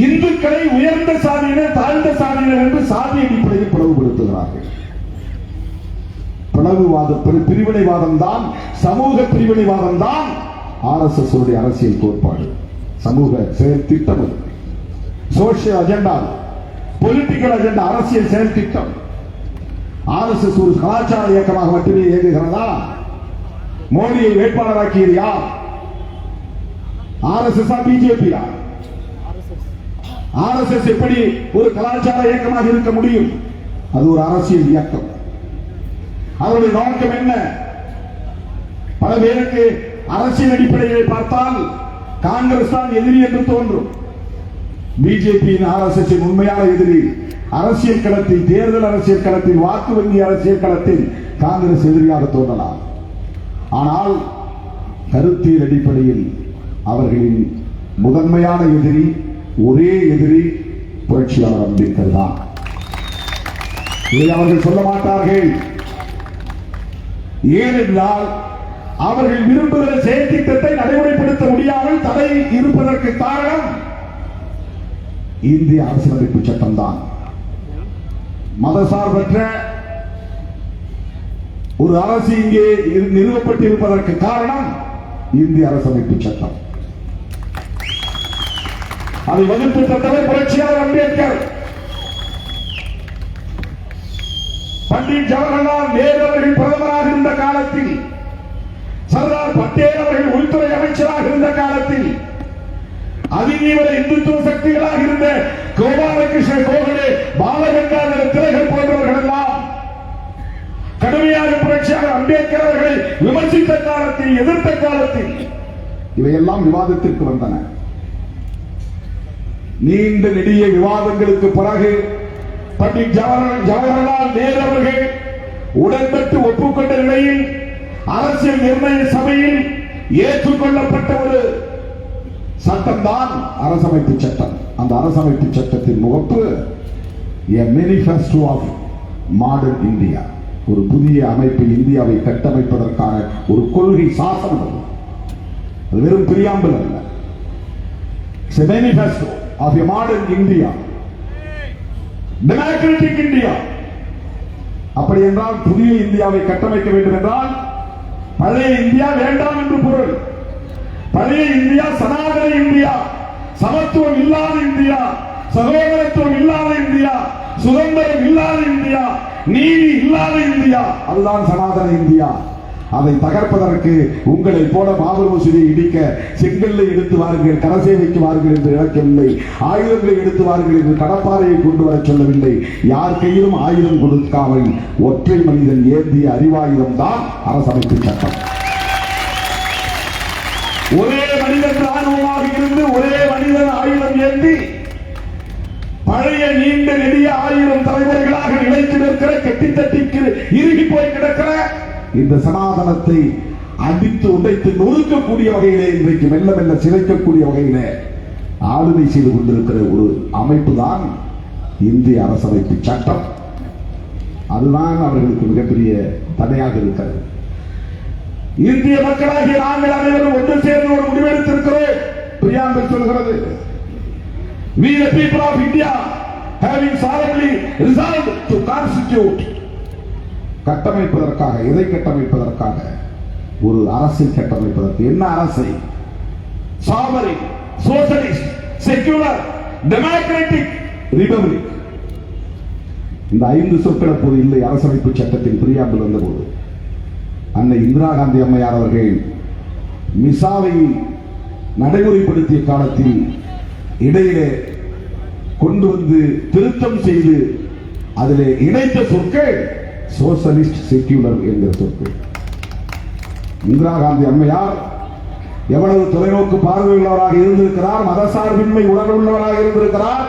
இந்துக்களை உயர்ந்த சாதியினர் தாழ்ந்த சாதியினர் என்று சாதி அடிப்படையில் பிளவுபடுத்துகிறார்கள். பிளவுவாத பிரிவினைவாதம் தான், சமூக பிரிவினைவாதம் தான் RSS உடைய அரசியல் கோட்பாடு, சமூக செயல் திட்டம், சோசியல் அஜெண்டா, பொலிட்டிக்கல் அஜெண்டா, அரசியல் செயல் திட்டம். RSS ஒரு கலாச்சார இயக்கமாக மட்டுமே இயங்குகிறதா? மோடியை வேட்பாளராக்கியது யார்? RSS பிஜேபியா? RSS எப்படி ஒரு கலாச்சார இயக்கமாக இருக்க முடியும்? அது ஒரு அரசியல் இயக்கம். அதனுடைய நோக்கம் என்ன? பல பேருக்கு அரசியல் அடிப்படையை பார்த்தால் காங்கிரஸ் தான் எதிரி என்று தோன்றும். பிஜேபியின் RSS உண்மையான எதிரி. அரசியல் களத்தில், தேர்தல் அரசியல் களத்தில், வாக்கு வங்கி அரசியல் களத்தில் காங்கிரஸ் எதிரியாக தோன்றலாம். ஆனால் கருத்தியல் அடிப்படையில் அவர்களின் முதன்மையான எதிரி, ஒரே எதிரி புரட்சியாளர் அம்பேத்கர் தான். இதை அவர்கள் சொல்ல மாட்டார்கள். ஏனென்றால் அவர்கள் விரும்புகிற செயல் திட்டத்தை நடைமுறைப்படுத்த முடியாமல் தடை இருப்பதற்கு காரணம் இந்திய அரசியலமைப்பு சட்டம் தான். மதசார்பற்ற ஒரு அரசு இங்கே நிறுவப்பட்டிருப்பதற்கு காரணம் இந்திய அரசியலமைப்பு சட்டம். அதை வகுத்து தந்தவர் புரட்சியாளர் அம்பேத்கர். பண்டிட் ஜவஹர்லால் நேரு அவர்கள் பிரதமராக இருந்த காலத்தில், சர்தார் பட்டேல் அவர்கள் உள்துறை அமைச்சராக இருந்த காலத்தில், அதிதீவிர இந்துத்துவ சக்திகளாக இருந்த கோபாலகிருஷ்ண கோகலே, பாலகங்காதர திலகர் போன்றவர்கள் எல்லாம் கடுமையாக புரட்சியாளர் அம்பேத்கர் அவர்களை விமர்சித்த காலத்தில், எதிர்த்த காலத்தில் இவையெல்லாம் விவாதத்திற்கு வந்தன. நீண்ட நெடிய விவாதங்களுக்கு பிறகு பண்டிட் ஜவஹர்லால் நேரு அவர்கள் உடன்பட்டு ஒப்புக்கொண்ட நிலையில் அரசியல் நிர்ணய சபையில் ஏற்றுக்கொள்ளப்பட்ட ஒரு சட்டம்தான் அரசமைப்பு சட்டம். அந்த அரசமைப்பு சட்டத்தின் முகப்பு A Manifesto of Modern India, ஒரு புதிய அமைப்பில் இந்தியாவை கட்டமைப்பதற்கான ஒரு கொள்கை சாசனம். அது வெறும் பிரியாம்பிள் அல்ல. It's a manifesto of a modern India, democratic India. அப்படி என்றால் புதிய இந்தியாவை கட்டமைக்க வேண்டும் என்றால் பழைய இந்தியா வேண்டாம் என்று பொருள். பழைய இந்தியா சனாதன இந்தியா, சமத்துவம் இல்லாத இந்தியா, சகோதரத்துவம் இல்லாத இந்தியா, சுதந்திரம் இல்லாத இந்தியா, நீதி இல்லாத இந்தியா, அதுதான் சனாதன இந்தியா. அதை தகர்ப்பதற்கு உங்களை போல பாபர் மசூதியை இடிக்க செங்கல்லை எடுத்து வாருங்கள், கரசேவைக்கு வாருங்கள் என்று இழக்கவில்லை. ஆயுதங்களை எடுத்து வாருங்கள் என்று கடப்பாறையை கொண்டு வர சொல்லவில்லை. யார் கையிலும் ஆயுதம் கொடுக்காமல் ஒற்றை மனிதன் ஏந்திய அறிவாயுதம் தான் அரசமைப்பு சட்டம். ஒரே மனிதன் ராணுவமாக இருந்து ஒரே மனிதன் ஆயுதம் ஏந்தி பழைய நீண்ட நெடிய 1000 தலைமுறைகளாக நிலைத்து நிற்கிற கெட்டித்தட்டிக்கு இறுகி போய் கிடக்கிற இந்த சனாதனத்தை அடித்து உடைத்து நொறுக்கக்கூடிய வகையிலே இன்றைக்கு மெல்ல மெல்ல சிதைக்கக்கூடிய வகையிலே ஆளுமை செய்து கொண்டிருக்கிற ஒரு அமைப்பு தான் இந்திய அரசமைப்பு சட்டம். அதுதான் அவர்களுக்கு மிகப்பெரிய தடையாக இருக்கிறது. இந்திய மக்களாகிய நாங்கள் அனைவரும் ஒன்று சேர்ந்து ஒரு முடிவெடுத்திருக்கிறோம். பிரியாம்பிள் சொல்கிறது, we the people of India having solemnly resolved to constitute, கட்டமைப்பதற்காக, எதை கட்டமைப்பதற்காக? ஒரு அரசை கட்டமைப்பதற்கு. என்ன அரசை? Sovereign, socialist, secular, democratic, republic. இந்த 5 சொற்கள் அப்போது இல்லை அரசமைப்பு சட்டத்தின் பிரியாம்பிள் வந்தபோது. அன்னை இந்திரா காந்தி அம்மையார் அவர்கள் மிசாவை நடைமுறைப்படுத்திய காலத்தில் இடையிலே கொண்டு வந்து திருத்தம் செய்து அதிலே இணைத்த சொற்கள் சோசலிஸ்ட், செக்யூலர் என்கிற சொற்கள். இந்திரா காந்தி அம்மையார் எவ்வளவு தொலைநோக்கு பார்வையுள்ளவராக இருந்திருக்கிறார், மதசார்பின்மை உணர்வுள்ளவராக இருந்திருக்கிறார்.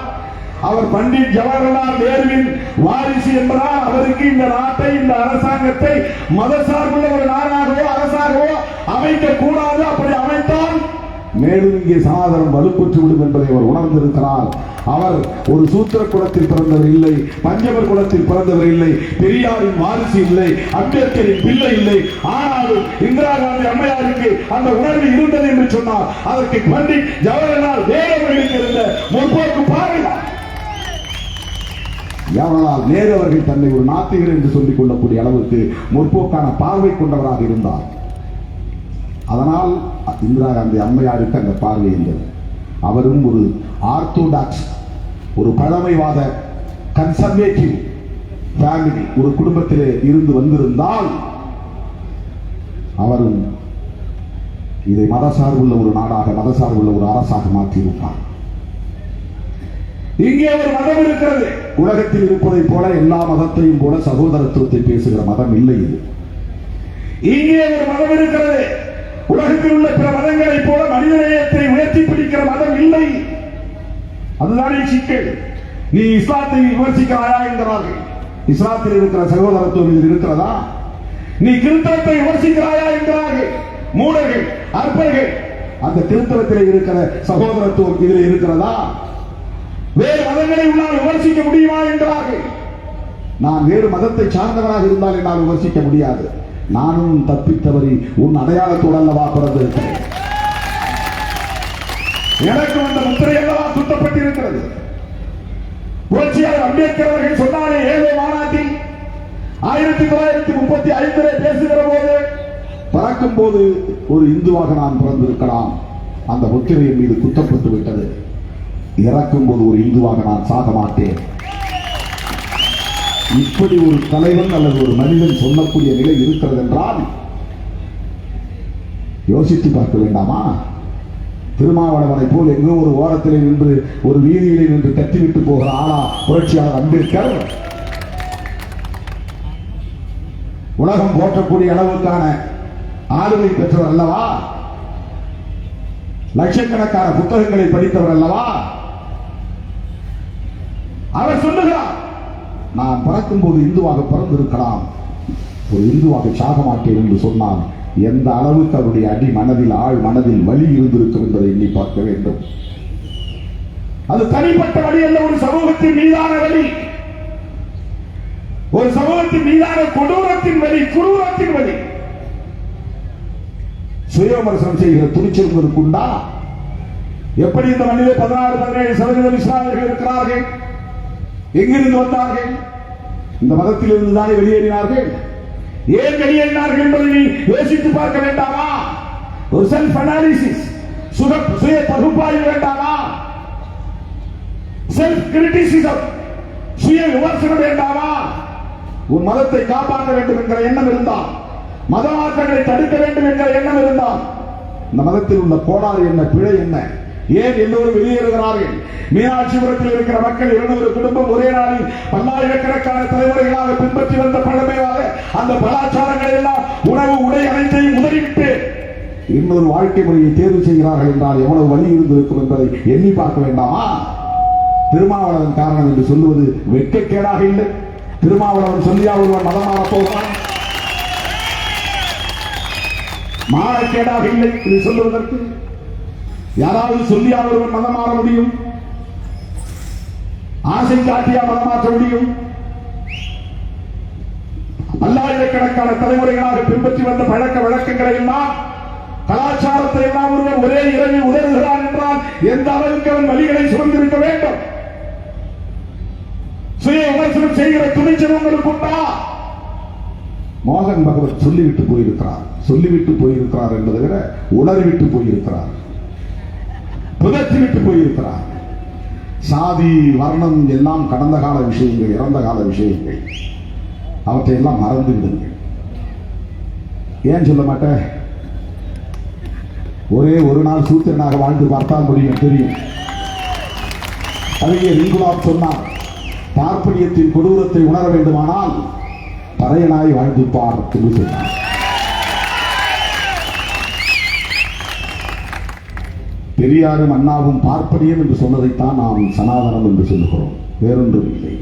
அவர் பண்டிட் ஜவஹர்லால் நேருவின் வாரிசு என்பதால் அவருக்கு இந்த நாட்டை, இந்த அரசாங்கத்தை மதசார்புள்ள ஒரு நாடாகவோ அரசாகவோ அமைக்க கூடாது. அப்படி அமைத்தால் மேலும் இங்கே சனாதனம் வலுப்பெற்று விடும் என்பதை அவர் உணர்ந்திருக்கிறார். அவர் ஒரு சூத்திர குலத்தில் பிறந்தவர் இல்லை, பஞ்சவர் குலத்தில் பிறந்தவர் இல்லை, பெரியாரின் வாரிசு இல்லை, அம்பேத்கரின் பிள்ளை இல்லை. ஆனாலும் இந்திரா காந்தி அம்மையாருக்கு அந்த உணர்வு இருந்தது என்று சொன்னார். அதற்கு பண்டிட் ஜவஹர்லால் நேரு அவர்களுக்கு இருந்த முற்போக்கு பார்வைதான். ஜவஹர்லால் நேரு அவர்கள் தன்னை ஒரு நாத்திகர் என்று சொல்லிக் கொள்ளக்கூடிய அளவுக்கு முற்போக்கான பார்வை கொண்டவராக இருந்தார். அதனால் இந்திரா காந்தி அம்மையாருக்கு அந்த பார்வை இருந்தது. அவரும் ஒரு ஆர்த்தோடாக்ஸ், ஒரு பழமைவாத கன்சர்வேட்டிவ் ஃபேமிலி, ஒரு குடும்பத்திலே இருந்து வந்திருந்தால் அவரும் இதை மதசார்புள்ள ஒரு நாடாக, மதசார்புள்ள ஒரு அரசாக மாற்றியிருப்பார். இங்கே ஒரு மதம் இருக்கிறது. உலகத்தில் இருப்பதை போல எல்லா மதத்தையும் போல சகோதரத்துவத்தை பேசுகிற மதம் இல்லை இது. இங்கே ஒரு மதம் இருக்கிறது. உலகத்தில் உள்ள பிற மதங்களை போல மனிதநேயத்தை உயர்த்தி பிடிக்கிற மதம் இல்லை. அதுதானே சிக்கல். நீ இஸ்லாத்தை விமர்சிக்கிறாயா என்கிறார்கள். இஸ்லாத்தில் இருக்கிற சகோதரத்துவம் இதில் இருக்கிறதா? நீ கிறிஸ்தவத்தை விமர்சிக்கிறாயா என்கிறார்கள் மூடர்கள், அற்பர்கள். அந்த கிறிஸ்தவத்தில் இருக்கிற சகோதரத்துவம் இதில் இருக்கிறதா? வேறு மதங்களை உன்னால் விமர்சிக்க முடியுமா என்கிறார்கள். நான் வேறு மதத்தை சார்ந்தவராக இருந்தால் என்னால் விமர்சிக்க முடியாது. நானும் தப்பித்தவரி உன் அடையாளத்தோடு அல்லவா பிறந்திருக்கிறேன். எனக்கு அந்த முத்திரை அல்லவா சுட்டப்பட்டிருக்கிறது. புரட்சியாளர் அம்பேத்கர் அவர்கள் சொன்னாரே ஏழோ மாநாட்டில் 1935 பேசுகிற போது, பறக்கும் போது ஒரு இந்துவாக நான் பிறந்திருக்கலாம், அந்த முத்திரையின் மீது குத்தப்பட்டு விட்டது. இறக்கும் போது ஒரு இந்துவாக நான் சாக மாட்டேன். இப்படி ஒரு தலைவன் அல்லது ஒரு மனிதன் சொல்லக்கூடிய நிலை இருக்கிறது என்றால் யோசித்து பார்க்க வேண்டாமா? திருமாவளவனை போல் எங்கோ ஒரு ஓரத்திலே நின்று, ஒரு வீதியிலே நின்று கத்திவிட்டு போகிற ஆளா புரட்சியாளர் அம்பேத்கர்? உலகம் போற்றக்கூடிய அளவுக்கான ஆளுமை பெற்றவர் அல்லவா? லட்சக்கணக்கான புத்தகங்களை படித்தவர் அல்லவா. அவர் சொல்லுகிறார், நான் பிறக்கும் போது இந்துவாக பிறந்திருக்கலாம், ஒரு இந்துவாக சாக மாட்டேன் என்று சொன்னார். எந்த அளவுக்கு அவருடைய அடி மனதில் ஆழ் மனதில் வலி இருந்திருக்கும் என்பதை எண்ணி பார்க்க வேண்டும். அது தனிப்பட்ட வழி அல்ல, ஒரு சமூகத்தின் மீதான வழி, ஒரு சமூகத்தின் மீதான கொடூரத்தின் வழி, குரூரத்தின் வழி. சுய விமர்சனம் செய்கிற துணிச்சல் உங்களுக்கு உண்டா? எப்படி இந்த மண்ணிலே 16-17% இஸ்லாமியர்கள் இருக்கிறார்கள்? எங்கிருந்து வந்தார்கள்? இந்த மதத்தில் இருந்துதானே வெளியேறினார்கள். ஏன் வெளியேறினார்கள் என்பதை யோசித்து பார்க்க வேண்டாமா? ஒரு செல்ஃப் அனாலிசிஸ், சுய பகுப்பாய்வு வேண்டாமா? செல்ஃப் கிரிட்டிசிசம், சுய விமர்சனம் வேண்டாமா? ஒரு மதத்தை காப்பாற்ற வேண்டும் என்கிற எண்ணம் இருந்தால், மத மாற்றங்களை தடுக்க வேண்டும் என்கிற எண்ணம் இருந்தால், இந்த மதத்தில் உள்ள கோளாறு என்ன, பிழை என்ன? ஏன் எல்லோரும் வெளியேறுகிறார்கள்? மீனாட்சிபுரத்தில் இருக்கிற மக்கள் 200 குடும்பம் ஒரே நாளில் பல்லாயிரக்கணக்கான தலைமுறைகளாக பின்பற்றி வந்த பழமையாக அந்த கலாச்சாரங்களை எல்லாம், உணவு உடை அனைத்தையும் உதறிவிட்டு இன்னொரு வாழ்க்கை முறையை தேர்வு செய்கிறார்கள் என்றால் எவ்வளவு வலி இருந்திருக்கும் என்பதை எண்ணி பார்க்க வேண்டாமா? திருமாவளவன் காரணம் என்று சொல்லுவது வெட்கக்கேடாக இல்லை. திருமாவளவன் சொல்லியா ஒருவன் மதம் மாறப் போகிறான்? மானக்கேடாக இல்லை இது சொல்லுவதற்கு. யாராவது சொல்லியா ஒருவன் மதம் மாற முடியும்? ஆசை காட்டியா மதம் மாற்ற முடியும்? பல்லாயிரக்கணக்கான தலைமுறைகளாக பின்பற்றி வந்த பழக்க வழக்கங்களை எல்லாம், கலாச்சாரத்தை எல்லாம் ஒருவன் ஒரே இரவில் உதறுகிறான் என்றால் எந்த அளவுக்கு அவன் வழிகளை சுமந்திருக்க வேண்டும்? சுய விமர்சனம் செய்கிற துணிச்சல் உங்களுக்கு உண்டா? மோகன் பகவத் சொல்லிவிட்டு போயிருக்கிறார் என்பதை விட உணர்விட்டு போயிருக்கிறார், புதற்றிவிட்டு போயிருக்கிறார். சாதி வர்ணம் எல்லாம் கடந்த கால விஷயங்கள், இறந்த கால விஷயங்கள், அவற்றை எல்லாம் மறந்து விடுங்கள். ஏன் சொல்ல மாட்டேன்? ஒரே ஒரு நாள் சூத்திரனாக வாழ்ந்து பார்த்தால் முடியும், தெரியும். அறிஞர் இன்குலாப் சொன்னார், பார்ப்பனியத்தின் கொடூரத்தை உணர வேண்டுமானால் பறையனாய் வாழ்ந்து பார் என்று சொன்னார். பெரியாரும் அண்ணாவும் பார்ப்பனியம் என்று சொன்னதைத்தான் நாம் சனாதனம் என்று சொல்லுகிறோம், வேறொன்றும் இல்லை.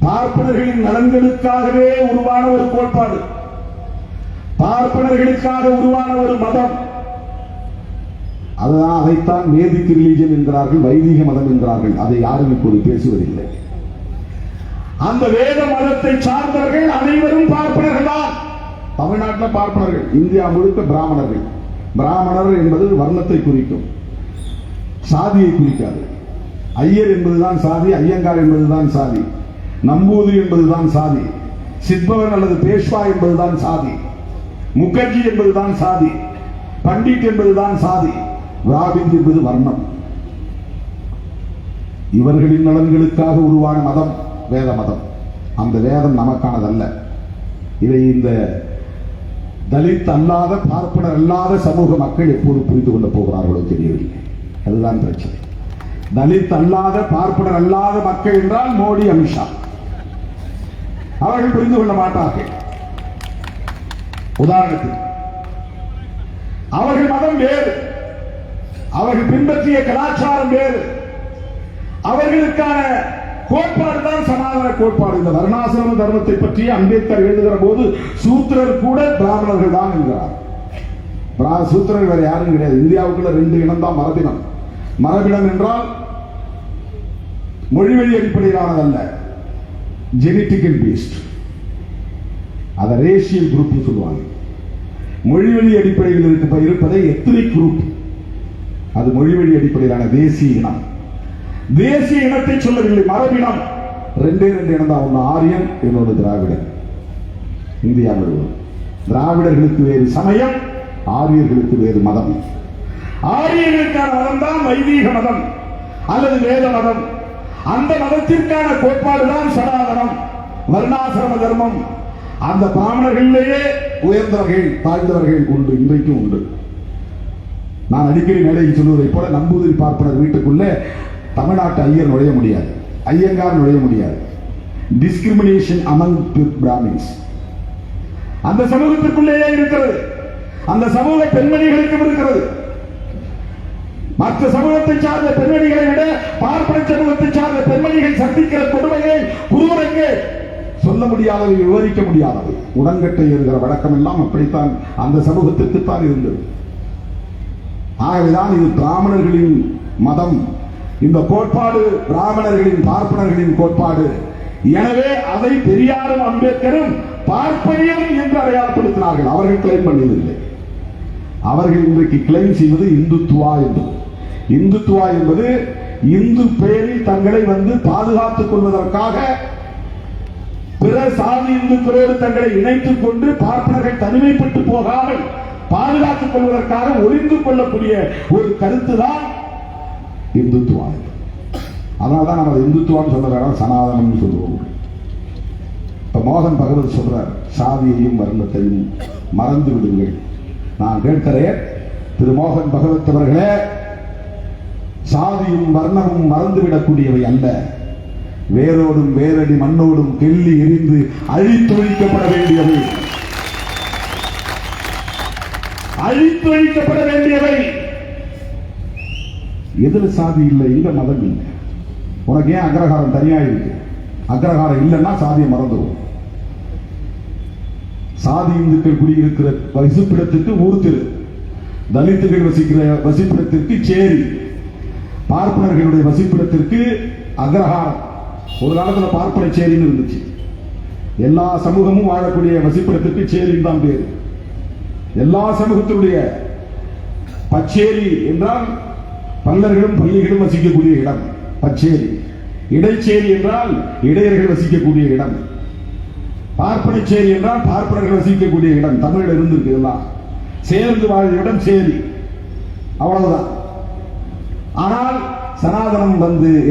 பார்ப்பனர்களின் நலன்களுக்காகவே உருவான ஒரு கோட்பாடு, பார்ப்பனர்களுக்காக உருவான ஒரு மதம். அதுதான், அதைத்தான் வேதிக் ரிலிஜன் என்கிறார்கள், வைதிக மதம் என்கிறார்கள். அதை யாரும் இப்போது பேசுவதில்லை. அந்த வேத மதத்தை சார்ந்தவர்கள் அனைவரும் பார்ப்பனர்கள் தான். தமிழ்நாட்டில் பார்ப்பனர்கள், இந்தியா முழுக்க பிராமணர்கள். பிராமணர் என்பது வர்ணத்தை குறிக்கும், சாதியை குறிக்காது. ஐயர் என்பதுதான் சாதி, ஐயங்கார் என்பதுதான் சாதி, நம்பூதிரி என்பதுதான் சாதி, சித்பவன் அல்லது பேஷ்வா என்பதுதான் சாதி, முகர்ஜி என்பதுதான் சாதி, பண்டிட் என்பதுதான் சாதி, ராபிந்த் என்பது வர்ணம். இவர்களின் நலன்களுக்காக உருவான மதம் வேத மதம். அந்த வேதம் நமக்கானதல்ல. இதை இந்த தலித் அல்லாத, பார்ப்பனர் அல்லாத சமூக மக்கள் எப்போது புரிந்து கொள்ளப் போகிறார்களோ தெரியவில்லை. அதுதான் பிரச்சனை. தலித் அல்லாத, பார்ப்பனர் அல்லாத மக்கள் என்றால் மோடி, அமித்ஷா, அவர்கள் புரிந்து கொள்ள மாட்டார்கள். உதாரணத்துக்கு, அவர்கள் மதம் வேறு, அவர்கள் பின்பற்றிய கலாச்சாரம் வேறு, அவர்களுக்கான கோட்பாடு தான் சனாதன கோட்பாடு. இந்த வர்ணாசிரம தர்மத்தை பற்றி அம்பேத்கர் எழுதுகிற போது சூத்திரர் கூட பிராமணர்கள் தான் என்கிறார். சூத்திரர் வேற யாரும் கிடையாது. இந்தியாவுக்குள்ள 2 இனம் தான் மரபினம். மரபினம் என்றால் மொழிவழி அடிப்படையிலானதல்ல, ஜெனட்டிக்கல் பேஸ்ட். அதை ரேஷியல் குரூப் சொல்லுவாங்க. மொழிவழி அடிப்படையில் இருப்பதை எத்னிக் குரூப், அது மொழிவழி அடிப்படையிலான தேசிய இனம். தேசிய இனத்தை சொல்லவில்லை, மரபினம். 2 இனம் தான், ஒன்று ஆரியன், இன்னொன்று திராவிடர். இந்தியா முழுவதும் திராவிடர்களுக்கு வேறு சமயம், ஆரியர்களுக்கு வேறு மதம். ஆரியர்களுக்கான மதம் தான் வைதீக மதம் அல்லது வேத மதம். அந்த மதத்திற்கான கோட்பாடுதான் சனாதனம், வர்ணாசிரம தர்மம். அந்த பிராமணர்களிலேயே உயர்ந்தவர்கள், தாழ்ந்தவர்கள் உண்டு, இன்றைக்கும் உண்டு. நான் அடிக்கடி மேடைக்கு சொல்வதை போல, நம்பூதிரி பார்ப்பனர் வீட்டுக்குள்ளே தமிழ்நாட்டு ஐயர் நுழைய முடியாது, ஐயங்கார் நுழைய முடியாது. டிஸ்கிரிமினேஷன் அமங் பிராமின்ஸ் அந்த சமூகத்திற்குள்ளேயே இருக்கிறது. அந்த சமூக பெண்மணிகளுக்கும் இருக்கிறது. மற்ற சமூகத்தை சார்ந்த பெண்மணிகளை விட பார்ப்பன சமூகத்தை சார்ந்த பெண்மணிகள் சந்திக்கிற கொடுமையை குருவரங்கே சொல்ல முடியாதவை, விவரிக்க முடியாதவை. உடன்கட்டை இருக்கிற வழக்கம் எல்லாம் அப்படித்தான் அந்த சமூகத்திற்குத்தான் இருந்தது. ஆகவேதான் இது பிராமணர்களின் மதம், இந்த கோட்பாடு பிராமணர்களின் பார்ப்பனர்களின் கோட்பாடு. எனவே அதை பெரியாரும் அம்பேத்கரும் பார்ப்பனியம் என்று அடையாளப்படுத்தினார்கள். அவர்கள் கிளைம் பண்ணதில்லை. அவர்கள் இன்றைக்கு கிளைம் செய்வது இந்துத்துவா என்பது. இந்துத்துவா என்பது இந்து பெயரில் தங்களை பாதுகாத்துக் கொள்வதற்காக பிற சாதி இந்துக்களோடு தங்களை இணைத்துக் கொண்டு பார்ப்பனர்கள் தனிமைப்பட்டு போகாமல் பாதுகாத்துக் கொள்வதற்காக ஒளிந்து கொள்ளக்கூடிய ஒரு கருத்துதான் இந்துத்துவா. அதனால்தான் நம்ம இந்துத்துவான்னு சொல்ல வேண்டாம், சனாதனம் சொல்லுவோம். இப்ப மோகன் பகவத் சொல்றார், சாதியையும் வர்ணத்தையும் மறந்து விடுங்கள். நான் கேட்கிறேன், திரு மோகன் பகவத் அவர்களே, சாதியும் வர்ணமும் மறந்துவிடக்கூடியவை அல்ல. வேரோடும் வேரடி மண்ணோடும் கெல்லி எரிந்து அழித்தொழிக்கப்பட வேண்டியவை, அழித்தொழிக்கப்பட வேண்டியவை. எதில் சாதி இல்லை, இல்ல மதம் இல்லை. உனக்கு ஏன் அக்ரஹாரம் தனியா இருக்கு? அக்ரஹாரம் இல்லைன்னா சாதியை மறந்துடும். சாதி இந்துக்கள் குடியிருக்கிற வசிப்பிடத்திற்கு ஊர் திரு, தலித்துகள் வசிக்கிற வசிப்பிடத்திற்கு சேரி, பார்ப்பனர்களுடைய வசிப்பிடத்திற்கு அக்ரஹாரம். ஒரு காலத்தில் பார்ப்பன சேரின்னு இருந்துச்சு. எல்லா சமூகமும் வாழக்கூடிய வசிப்பிடத்திற்கு சேரின்னு தான் பேரு. எல்லா சமூகத்தினுடைய பச்சேரி என்றால் பல்லர்களும் பள்ளிகளும் வசிக்கக்கூடிய இடம் பச்சேரி. இடைச்சேரி என்றால் இடையர்கள் வசிக்கக்கூடிய இடம். பார்ப்பனச்சேரி என்றால் பார்ப்பனர்கள் வசிக்கக்கூடிய இடம். தமிழில் இருந்திருக்கு. எல்லாம் சேர்ந்து வாழும் இடம் சேரி, அவ்வளவுதான். ஆனால் சனாதனம்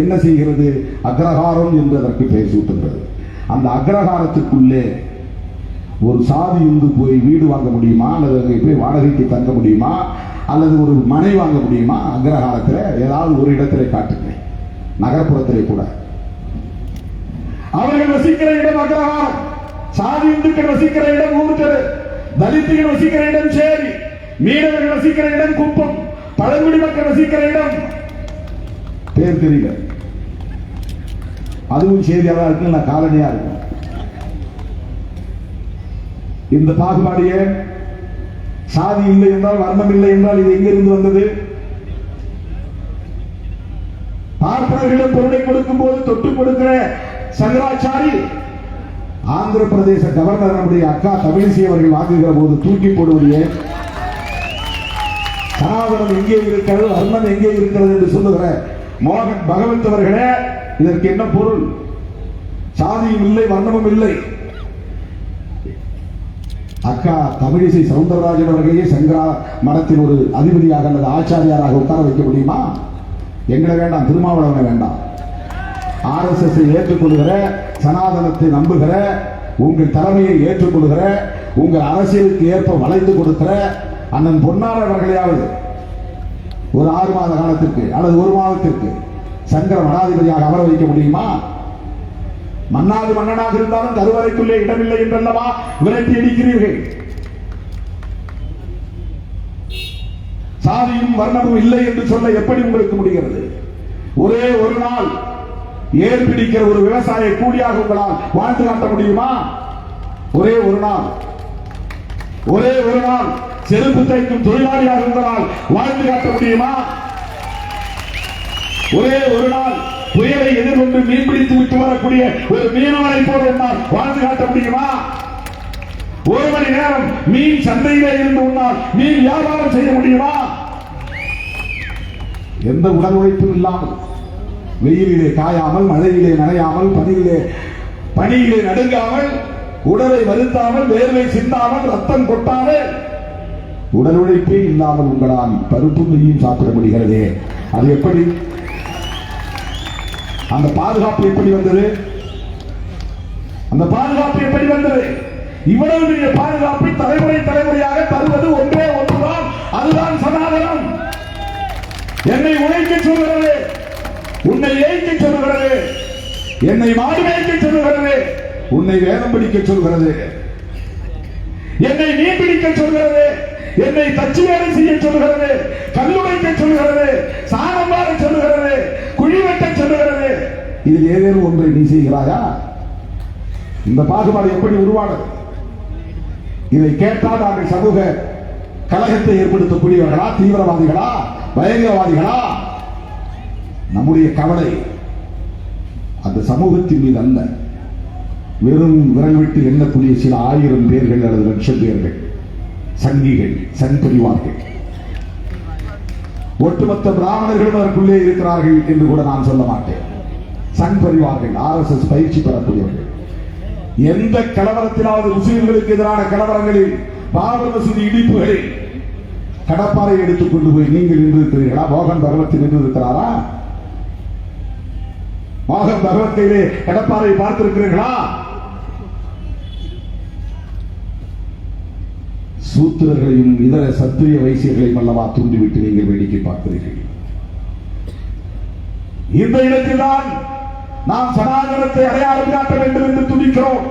என்ன செய்கிறது? அக்ரஹாரம் என்று அதற்கு பெயர் சூட்டுகிறது. அந்த அக்ரஹாரத்துக்குள்ளே ஒரு சாதி இந்து போய் வீடு வாங்க முடியுமா, அல்லது அங்கே போய் வாடகைக்கு தங்க முடியுமா, அல்லது ஒரு மனை வாங்க முடியுமா? அக்ரஹாரத்தில் ஏதாவது ஒரு இடத்திலே காட்டுங்க, நகர்ப்புறத்திலே கூட. அவர்கள் வசிக்கிற இடம் அக்ரஹாரம், சாதி இந்துக்கள் வசிக்கிற இடம் ஊர்தரு, தலித்துகள் வசிக்கிற இடம் சேரி, மீனவர்கள் வசிக்கிற இடம் குப்பம், பழங்குடி மக்கள் வசிக்கிற இடம் பேர் தெரியல. அதுவும் சேரியாக இருக்கு, காலனியா இருக்கும். இந்த பாகுபாடிய சாதி இல்லை என்றால், வர்ணம் இல்லை என்றால் இது எங்கிருந்து வந்தது? பார்ப்பனர்களிடம் பொருளை கொடுக்கும் போது தொட்டு கொடுக்கிற சங்கராச்சாரி ஆந்திர பிரதேச கவர்னர் நம்முடைய அக்கா தமிழிசை அவர்கள் வாங்குகிற போது தூக்கி போடுவதே சனாதனம் எங்கே இருக்கிறது, வர்ணம் எங்கே இருக்கிறது என்று சொல்லுகிற மோகன் பகவத் அவர்களே, இதற்கு என்ன பொருள்? சாதியும் இல்லை, வர்ணமும் இல்லை. அக்கா தமிழிசை சவுந்தரராஜன் அவர்களையே சங்கரா மடத்தில் ஒரு அதிபதியாக அல்லது ஆச்சாரியாராக உட்கார வைக்க முடியுமா? எங்களை வேண்டாம், திருமாவளவனை வேண்டாம். RSS ஏற்றுக்கொள்கிற, சனாதனத்தை நம்புகிற, உங்கள் தலைமையை ஏற்றுக்கொள்கிற, உங்கள் அரசியலுக்கு ஏற்ப வளைந்து கொடுக்கிற அண்ணன் பொன்னார் அவர்களையாவது ஒரு 6 மாத காலத்திற்கு அல்லது 1 மாதத்திற்கு சங்கர மடாதிபதியாக அமர வைக்க முடியுமா? மன்னாதி மன்னனாக இருந்தாலும் கருவறைக்குள்ளே இடமில்லை என்றல்லவா விரட்டி அடிக்கிறீர்கள். சாதியும் வர்ணமும் இல்லை என்று சொல்ல எப்படி உங்களுக்கு முடிகிறது? ஒரே ஒரு நாள் ஏர் பிடிக்கிற ஒரு விவசாய கூலியாக உங்களால் வாழ்ந்து காட்ட முடியுமா? ஒரே ஒரு நாள், ஒரே ஒரு நாள் செருப்பு தைக்கும் தொழிலாளியாக உங்களால் வாழ்ந்து காட்ட முடியுமா? ஒரே ஒரு நாள் புயலை எதிர்கொண்டு மீன்பிடித்து விட்டு வரக்கூடிய ஒரு மீனவனை போல உன்னால் வாழ்ந்து காட்ட முடியுமா? 1 மணி நேரம் மீன் சந்தையிலே இருந்து உன்னால் மீன் வியாபாரம் செய்ய முடியுமா? எந்த உடல் உழைப்பும் இல்லாமல், வெயிலிலே காயாமல், மழையிலே நனையாமல், பனியிலே நடுங்காமல், உடலை வருத்தாமல், வேர்வை சிந்தாமல், ரத்தம் கொட்டாமல், உடல் உழைப்பே இல்லாமல் உங்களால் பருப்பு நெய்யும் சாப்பிட முடிகிறதே, அது எப்படி? அந்த பாதுகாப்பு எப்படி வந்தது? அந்த பாதுகாப்பு எப்படி வந்தது? இவ்வளவு பெரிய பாதுகாப்பை தலைமுறை தலைமுறையாக தருவது ஒன்றே ஒன்றுதான், அதுதான் சனாதனம். என்னை உழைக்க சொல்கிறது, உன்னை ஏய்க்க சொல்கிறது, என்னை மாடு மேய்க்க சொல்கிறது, உன்னை வேதம் படிக்க சொல்கிறது, என்னை நீ பிடிக்க சொல்கிறது, என்னை தச்சு வேலை செய்ய சொல்லுகிறது, கல்லுடைக்க சொல்லுகிறது, சாணம் வார சொல்லுகிறது, குழி வெட்ட சொல்லுகிறது. இதில் ஏதேனும் ஒன்றை நீ செய்கிறாயா? இந்த பாகுபாடு எப்படி உருவானது? இதை கேட்டால் நாங்கள் சமூக கலகத்தை ஏற்படுத்தக்கூடியவர்களா, தீவிரவாதிகளா, பயங்கரவாதிகளா? நம்முடைய கவலை அந்த சமூகத்தின் மீது அல்ல, வெறும் விரல் விட்டு எண்ணக்கூடிய சில 1000 பேர்கள் அல்லது லட்சம் பேர்கள், சங்கிகள், சன்பரிவார்கள். ஒட்டுமொத்த பிராமணர்களும் அதற்குள்ளே இருக்கிறார்கள் என்று கூட நான் சொல்ல மாட்டேன். சன்பரிவார்கள், RSS பயிற்சி பெறக்கூடியவர்கள். எந்த கலவரத்திலாவது முஸ்லிம்களுக்கு எதிரான கலவரங்களில், பாபர் மசூதி இடிப்புகளில் கடப்பாறை எடுத்துக் கொண்டு போய் நீங்கள் நின்றிருக்கிறீர்களா? மோகன் பகவத் நின்றிருக்கிறாரா? மோகன் பகவத் கையிலே கடப்பாறை பார்த்திருக்கிறீர்களா? சூத்திரர்களையும் இதர சத்திரிய வைசியர்களையும் அல்லவா தூண்டிவிட்டு நீங்கள் வேடிக்கை பார்க்கிறீர்கள். இந்த இடத்தில்தான் நாம் சனாதனத்தை அடையாளம் காட்ட வேண்டும் என்று துடிக்கிறோம்.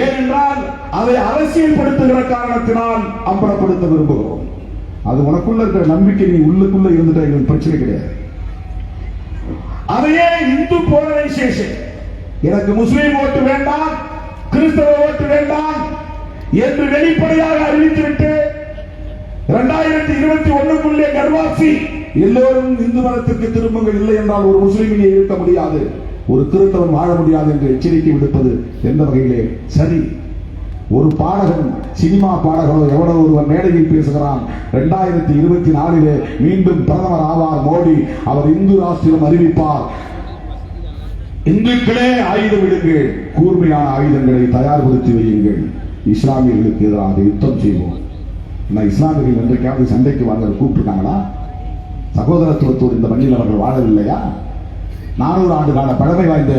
ஏனென்றால் அதை அரசியல்படுத்துகிற காரணத்தினால் அம்பலப்படுத்த விரும்புகிறோம். அது உனக்குள்ள இருக்கிற நம்பிக்கை, நீ உள்ளுக்குள்ள இருந்துட்டா எங்களுக்கு பிரச்சனை கிடையாது. அதையே இந்து போலரைசேஷன், எனக்கு முஸ்லீம் ஓட்டு வேண்டாம், கிறிஸ்தவ ஓட்டு வேண்டாம் என்று வெளிப்படையாக அறிவித்துவிட்டு 2021 கர்வாசி எல்லோரும் இந்து மதத்திற்கு திரும்புங்கள், இல்லை என்றால் ஒரு முஸ்லிமினை இருக்க முடியாது, ஒரு கிறிஸ்தவன் வாழ முடியாது என்று எச்சரிக்கை விடுப்பது எந்த வகையிலே சரி? ஒரு பாடகன், சினிமா பாடகனோ எவனோ ஒருவர் மேடையில் பேசுகிறான், 2024 மீண்டும் பிரதமர் ஆவார் மோடி, அவர் இந்து ராஷ்டிரம் அறிவிப்பார், இந்துக்களே ஆயுதம் விடுங்கள், கூர்மையான ஆயுதங்களை தயார்படுத்தி வையுங்கள், இஸ்லாமியர்களுக்கு எதிராக யுத்தம் செய்வோம். இஸ்லாமியர்கள் என்றைக்காவது சண்டைக்கு வாங்க கூப்பிட்டுருக்காங்களா? சகோதரத்துவத்தோடு இந்த மண்ணில் அவர்கள் வாழவில்லையா? 400 ஆண்டு கால பழமை வாய்ந்த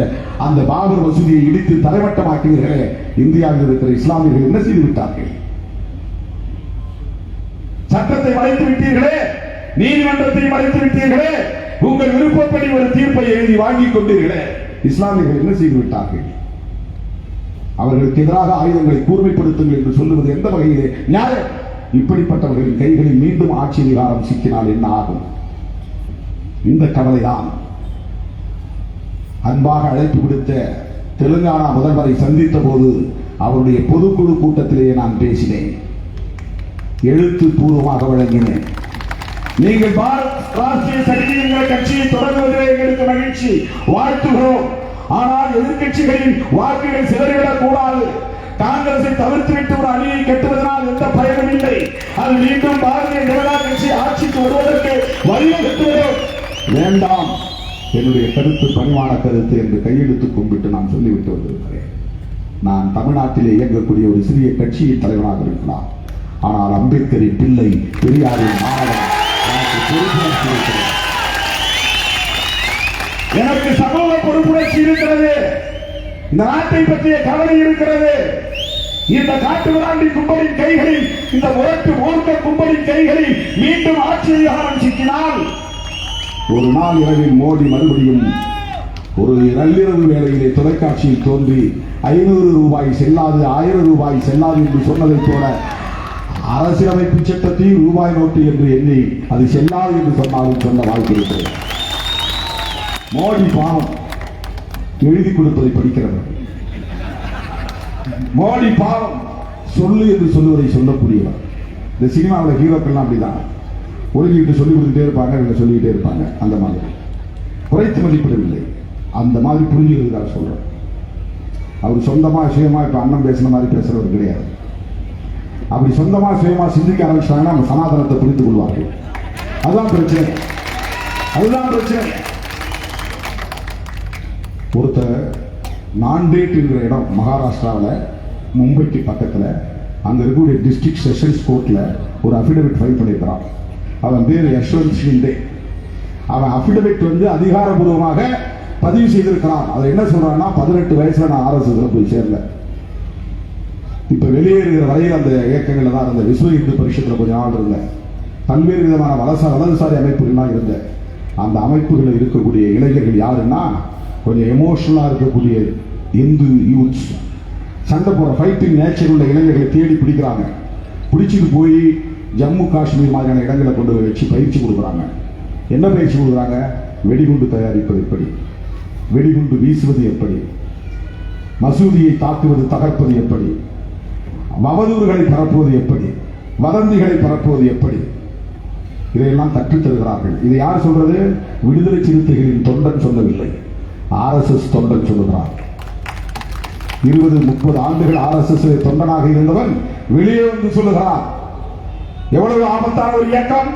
அந்த பாபர் மசூதியை இடித்து தரைமட்டமாக்கியவர்களே, இந்தியாவில் இருக்கிற இஸ்லாமியர்கள் என்ன செய்து விட்டார்கள்? சட்டத்தை வளைத்து விட்டீர்களே, நீதிமன்றத்தை வளைத்து விட்டீர்களே, உங்கள் விருப்பப்படி ஒரு தீர்ப்பை எழுதி வாங்கிக் கொண்டீர்களே, இஸ்லாமியர்கள் என்ன செய்து விட்டார்கள்? அவர்களுக்கு எதிராக ஆயுதங்களை கூர்மைப்படுத்துங்கள் என்று சொல்லுவது எந்த வகையிலே நியாயம்? இப்படிப்பட்டவர்களின் கைகளில் மீண்டும் ஆட்சி அதிகாரம் சிக்கினால் என்ன ஆகும்? இந்த கவலைதான் அன்பாக அழைப்பு விடுத்த தெலுங்கானா முதல்வரை சந்தித்த போது அவருடைய பொதுக்குழு கூட்டத்திலேயே நான் பேசினேன், எழுத்துப்பூர்வமாக வழங்கினேன். நீங்கள் ராஷ்டிரிய சக்தி என்கிற கட்சியை தொடங்குவதிலே எங்களுக்கு மகிழ்ச்சி, வாழ்த்துகிறோம். ஆனால் எதிர்கட்சிகளின் வாக்குகள் சிதறிவிடக் கூடாது. காங்கிரஸை தவிர்த்துவிட்டு ஒரு அணியை கட்டுவதனால் எந்த பயனும் இல்லை. அது மீண்டும் பாரதிய ஜனதா கட்சி ஆட்சிக்கு வருவதற்கு வழிவகுத்துவிடும். வேண்டாம், என்னுடைய கருத்து பணிவான கருத்து என்று கையெழுத்து கும்பிட்டு நான் சொல்லிவிட்டு வந்திருக்கிறேன். நான் தமிழ்நாட்டிலே இயங்கக்கூடிய ஒரு சிறிய கட்சியின் தலைவராக இருக்கலாம், ஆனால் அம்பேத்கரின் பிள்ளை, பெரியாரின் மாணவன், எனக்கு சமூக பொறுப்புணர்ச்சி இருக்கிறது, இந்த நாட்டை பற்றிய கவலை இருக்கிறது. இந்த காட்டு விராண்டி கும்பலின் கைகளில், இந்த மூர்க்க கும்பலின் கைகளில் மீண்டும் ஆட்சி அதிகாரம் சிக்கினால், ஒரு நாள் இரவில் மோடி மறுபடியும் ஒரு நள்ளிரவு வேளையிலே தொலைக்காட்சியில் தோன்றி 500 ரூபாய் செல்லாது, 1000 ரூபாய் செல்லாது என்று சொன்னதைப் போல அரசியலமைப்பு சட்டத்தில் ரூபாய் நோட்டு என்று எண்ணி அது செல்லாது என்று சொன்னாலும் சொன்ன வாய்ப்பு இருக்கிறது. மோடி பாவம், எழுதி கொடுப்பதை படிக்கிறவர். மோடி பாவம், சொல்லு என்று சொல்லுவதை சொல்லக்கூடியவர். இந்த சினிமாவில் ஹீரோக்கள்லாம் அப்படிதான், ஒழுங்கிட்டு சொல்லி கொடுத்துட்டே இருப்பாங்க, இவங்க சொல்லிக்கிட்டே இருப்பாங்க. அந்த மாதிரி குறைத்து மதிப்பிடவில்லை, அந்த மாதிரி புரிஞ்சுக்கிறதுக்காக சொல்றேன். அவர் சொந்தமா சுயமா இப்ப அண்ணன் பேசுன மாதிரி பேசுறவர் கிடையாது. அப்படி சொந்தமா சுயமா சிந்திக்க ஆரம்பிச்சாங்கன்னா நம்ம சனாதனத்தை புரிந்து கொள்வார்கள். அதுதான் பிரச்சனை, அதுதான் பிரச்சனை. ஒருத்தர் நான்டேட் என்கிற இடம் மகாராஷ்டிராவில், மும்பைக்கு பக்கத்தில், அங்க இருக்கக்கூடிய டிஸ்ட்ரிக்ட் செஷன்ஸ் கோர்ட்ல ஒரு அபிடவிட் ஃபைல் பண்ணியிருக்கிறான். அவன் பேர் யஷ்வந்த் ஷிண்டே. அவன் அபிடவிட் அதிகாரபூர்வமாக பதிவு செய்திருக்கிறான். அதை என்ன சொல்றான்னா, 18 வயசுல நான் RSSல போய் சேரல, இப்ப வெளியேறுகிற வரையில் அந்த இயக்கங்கள்ல தான் இருந்த, விஸ்வ இந்து பரிஷத்துல கொஞ்ச நாள் இருந்தேன், பல்வேறு விதமான வலதுசாரி அமைப்புகள்லாம் இருந்த. அந்த அமைப்புகளில் இருக்கக்கூடிய இளைஞர்கள் யாருன்னா, கொஞ்சம் எமோஷனலா இருக்கக்கூடிய இந்து யூத்ஸ், சண்டை போற ஃபைட்டிங் நேச்சர் உள்ள இளைஞர்களை தேடி பிடிக்கிறாங்க. பிடிச்சிட்டு போய் ஜம்மு காஷ்மீர் மாதிரியான இடங்களை கொண்டு வச்சு பயிற்சி கொடுக்குறாங்க. என்ன பயிற்சி கொடுக்குறாங்க? வெடிகுண்டு தயாரிப்பது எப்படி, வெடிகுண்டு வீசுவது எப்படி, மசூதியை தாக்குவது தகர்ப்பது எப்படி, அவதூறுகளை பரப்புவது எப்படி, வதந்திகளை பரப்புவது எப்படி, இதையெல்லாம் கற்றுத் தருகிறார்கள். இதை யார் சொல்றது? விடுதலை சிறுத்தைகளின் தொண்டன் சொல்லவில்லை, RSS தொண்டன் சொல்லுகிறார். 20-30 ஆண்டுகள் RSS தொண்டனாக இருந்தவன் வெளியே வந்து சொல்லுகிறார். எவ்வளவு ஆபத்தான ஒரு இயக்கம்,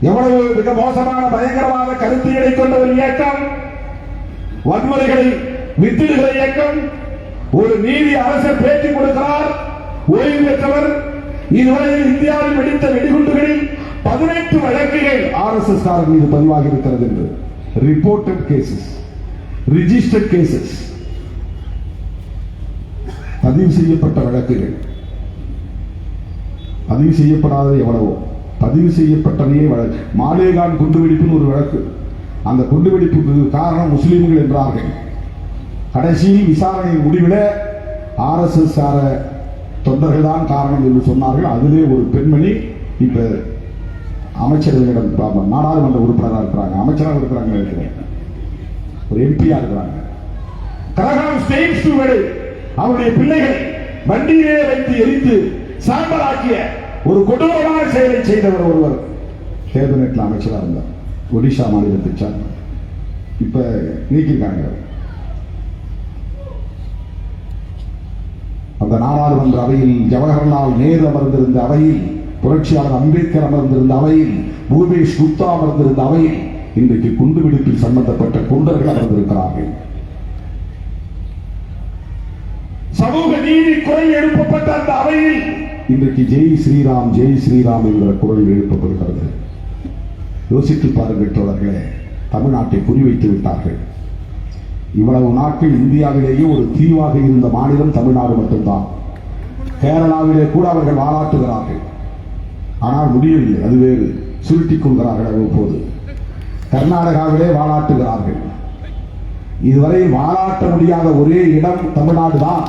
எவ்வளவு மிக மோசமான பயங்கரவாத கருத்தியலை கொண்ட ஒரு இயக்கம், வன்முறைகளை வித்திடுகிற இயக்கம். ஒரு நீதி அரசர் பேட்டி கொடுக்கிறார், ஓய்வு பெற்றவர். இதுவரை இந்தியாவில் வெடித்த வெடிகுண்டுகளில் 18 வழக்குகள் RSS காரர் மீது பதிவாகி இருக்கிறது என்று. ரிப்போர்ட்டட் கேசஸ், ரிஜிஸ்டர்ட் கேசஸ், பதிவு செய்யப்பட்ட வழக்குகள். பதிவு செய்யப்படாதது எவ்வளவோ, பதிவு செய்யப்பட்டவையே வழக்கு. மாலேகான் குண்டுவெடிப்புன்னு ஒரு வழக்கு. அந்த குண்டுவெடிப்புக்கு காரணம் முஸ்லீம்கள் என்றார்கள். கடைசியில் விசாரணையின் முடிவில் RSS தொண்டர்கள் தான் காரணம் என்று சொன்னார்கள். அதிலே ஒரு பெண்மணி இப்ப அமைச்சர்களிடம் நாடாளுமன்ற உறுப்பினராக இருக்கிறாங்க, அமைச்சராக இருக்கிறாங்க, ஒரு எம்பியா இருக்கிறாங்க. கலகம் ஸ்டேட்ஸ் அவருடைய பிள்ளைகள் வண்டியிலே வைத்து எரித்து சாம்பலாக்கிய ஒரு கொடூரமான செயலை செய்தவர் ஒருவர் கேபினெட்ல அமைச்சராக இருந்தார், ஒடிஷா மாநிலத்தை சார்ந்த. இப்ப நீக்கிருக்காங்க. அந்த நாடாளுமன்ற அவையில் ஜவஹர்லால் நேரு அமர்ந்திருந்த அவையில், புரட்சியாளர் அம்பேத்கர் அமர்ந்திருந்த அவையில், பூபேஷ் குப்தா அமர்ந்திருந்த அவையில் இன்றைக்கு குண்டுவெடிப்பில் சம்பந்தப்பட்ட குண்டர்கள் அமர்ந்திருக்கிறார்கள். சமூக நீதி குரல் எழுப்பப்பட்ட அந்த அவையில் இன்றைக்கு ஜெய் ஸ்ரீராம் ஜெய் ஸ்ரீராம் என்கிற குரல் எழுப்பப்படுகிறது. யோசித்து பாருங்கள் தோழர்களே, தமிழ்நாட்டை குறிவைத்து விட்டார்கள். இவ்வளவு நாட்கள் இந்தியாவிலேயே ஒரு தீவாக இருந்த மாநிலம் தமிழ்நாடு மட்டும்தான். கேரளாவிலே கூட அவர்கள் வாலாட்டுகிறார்கள், ஆனால் முடியவில்லை, அது வேறு, சுருட்டிக் கொள்கிறார்கள் அவ்வப்போது. கர்நாடகாவிலே வாலாட்டுகிறார்கள். இதுவரை வாலாட்ட முடியாத ஒரே இடம் தமிழ்நாடு தான்.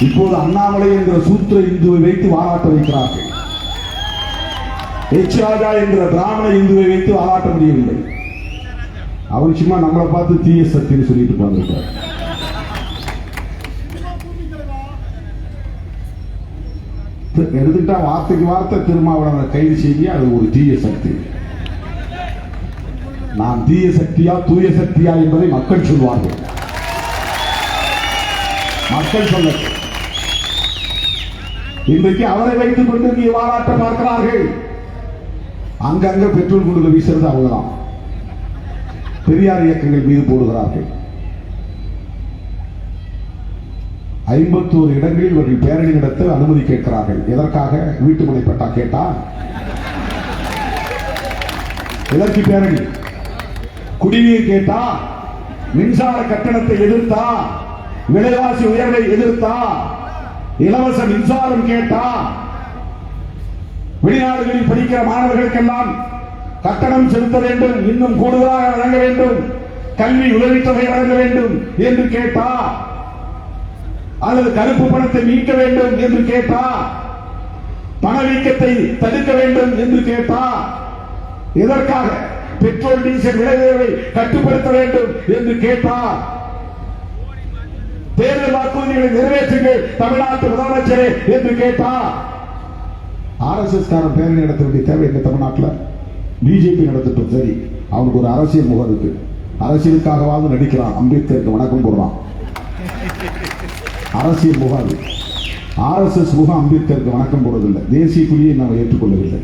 இப்போது அண்ணாமலை என்கிற சூத்திர இந்துவை வைத்து வாலாட்ட வைக்கிறார்கள். ராஜா என்கிற பிராமண இந்துவை வைத்து வாலாட்ட முடியவில்லை. அவர் சும்மா நம்மளை பார்த்து தீய சக்தின்னு சொல்லிட்டு உட்கார்ந்திருக்கார். எடுத்துட்டா வார்த்தைக்கு வார்த்தை திருமாவளவனை கைது செய்ய அது ஒரு தீய சக்தி. நான் தீய சக்தியா தூய சக்தியா என்பதை மக்கள் சொல்வார்கள். மக்கள் சொல்ல இன்றைக்கு அவரை வைத்துக் கொண்டு இங்கே வாராட்ட பார்க்கிறார்கள். அங்கங்க பெட்ரோல் குண்டுகள் வீசுறது அவங்கதான். பெரியார் இயக்கங்கள் மீது போடுகிறார்கள். 51 இடங்களில் இவர்கள் பேரணி நடத்த அனுமதி கேட்கிறார்கள். எதற்காக? வீட்டுமனை பட்டா கேட்டா? எதற்கு பேரணி? குடிநீர் கேட்டா? மின்சார கட்டணத்தை எதிர்த்தா? விலைவாசி உயர்வை எதிர்த்தா? இலவச மின்சாரம் கேட்டா? வெளிநாடுகளில் படிக்கிற மாணவர்களுக்கெல்லாம் கட்டணம் செலுத்த வேண்டும், இன்னும் கூடுதலாக வழங்க வேண்டும், கல்வி உதவித்தொகை வழங்க வேண்டும் என்று கேட்டா? அல்லது கருப்பு பணத்தை மீட்க வேண்டும் என்று கேட்டா? பணவீக்கத்தை தடுக்க வேண்டும் என்று கேட்டா? எதற்காக? பெட்ரோல் டீசல் விலை உயர்வை கட்டுப்படுத்த வேண்டும் என்று கேட்டா? தேர்தல் வாக்குறுதிகளை நிறைவேற்றுங்கள் தமிழ்நாட்டு முதலமைச்சரே என்று கேட்டா? RSS காரன் பேரணி நடத்த வேண்டிய தேவை எங்க தமிழ்நாட்டில்? பிஜேபி நடத்தட்டும், சரி, அவனுக்கு ஒரு அரசியல் முகம் இருக்கு, அரசியலுக்காகவாவது நடிக்கிறான், அம்பேத்கருக்கு வணக்கம் போடுறான், அரசியல் முகம். RSS முகம் அம்பேத்கருக்கு வணக்கம் போடுவதில்லை, தேசிய கொடியை நாம் ஏற்றுக்கொள்ளவில்லை.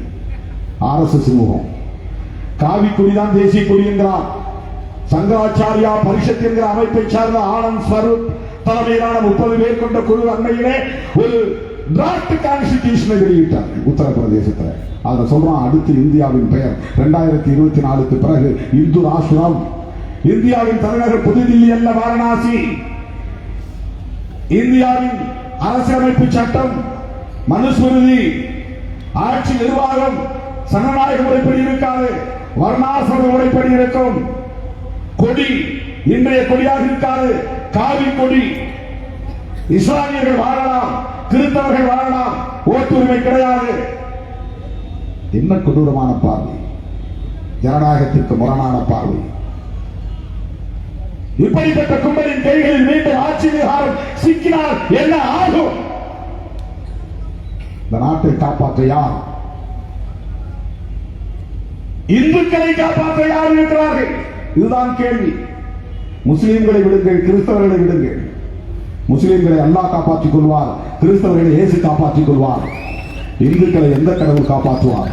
RSS முகம் காவி கொடிதான் தேசிய கொடி என்கிறார். சங்கராச்சாரியா பரிஷத் என்கிற அமைப்பை சார்ந்த ஆனந்த் ஸ்வரூப் தலைமையிலான 30 பேர் கொண்ட குழு அண்மையிலே ஒரு டிராஃப்ட் கான்ஸ்டிடியூஷனை வெளியிட்டார் உத்தரப்பிரதேசத்தில். அதை சொல்றான், அடுத்து இந்தியாவின் பெயர் 2024க்கு பிறகு இந்து ராஷ்டிரம். இந்தியாவின் தலைநகர் புதுதில்லி அல்ல, வாரணாசி. இந்தியாவின் அரசியலமைப்பு சட்டம், மனுஸ்மிருதி, ஆட்சி நிர்வாகம் சனநாயக முறைப்படி இருக்காது, வர்ணாசிரம முறைப்படி இருக்கும். கொடி இன்றைய கொடியாக இருக்காது, காவி கொடி. இஸ்லாமியர்கள் வாழலாம், கிறிஸ்தவர்கள் வாழலாம், ஓட்டுரிமை கிடையாது. என்ன கொடூரமான பார்வை, ஜனநாயகத்திற்கு முரணான பார்வை. இப்படிப்பட்ட கும்பலின் கைகளில் மீண்டும் ஆட்சி விவகாரம் சிக்கினால் என்ன ஆகும்? இந்த நாட்டை காப்பாற்ற யார்? இந்துக்களை காப்பாற்ற யார் இருக்கிறார்கள்? இதுதான் கேள்வி. முஸ்லிம்களை விடுங்கள், கிறிஸ்தவர்களை விடுங்கள். முஸ்லிம்களை அல்லாஹ் காப்பாற்றிக் கொள்வார், கிறிஸ்தவர்களை இயேசு காப்பாற்றிக் கொள்வார். இந்துக்களை எந்த கடவுள் காப்பாற்றுவார்?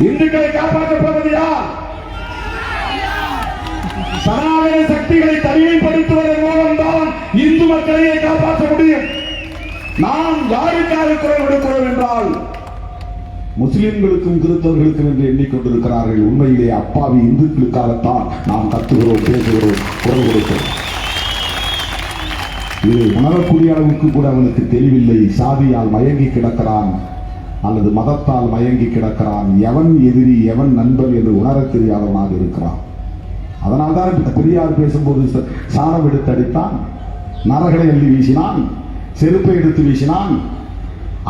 இந்துக்களை காப்பாற்றப் போவது யார்? சனாதன சக்திகளை தனிமைப்படுத்துவதன் மூலம்தான் இந்து மக்களையே காப்பாற்ற முடியும். நாம் யாருக்காக குரல் கொடுக்கிறோம் என்றால் முஸ்லிம்களுக்கும் கிறிஸ்தவர்களுக்கும் என்று எண்ணிக்கொண்டிருக்கிறார்கள். உண்மையிலே அப்பாவி இந்துக்களுக்காகத்தான் நாம் கத்துகிறோம், பேசுகிறோம், குரல் கொடுக்கிறோம். இதை உணரக்கூடிய அளவுக்கு கூட அவனுக்கு தெளிவில்லை. சாதியால் மயங்கி கிடக்கிறான் அல்லது மதத்தால் மயங்கி கிடக்கிறான். எவன் எதிரி எவன் நண்பன் என்று உணர தெரியாதவனாக இருக்கிறான். அதனால்தான் பெரியார் பேசும்போது சாணம் எடுத்து அடித்தான், நரகளை அள்ளி வீசினான், செருப்பை எடுத்து வீசினான்.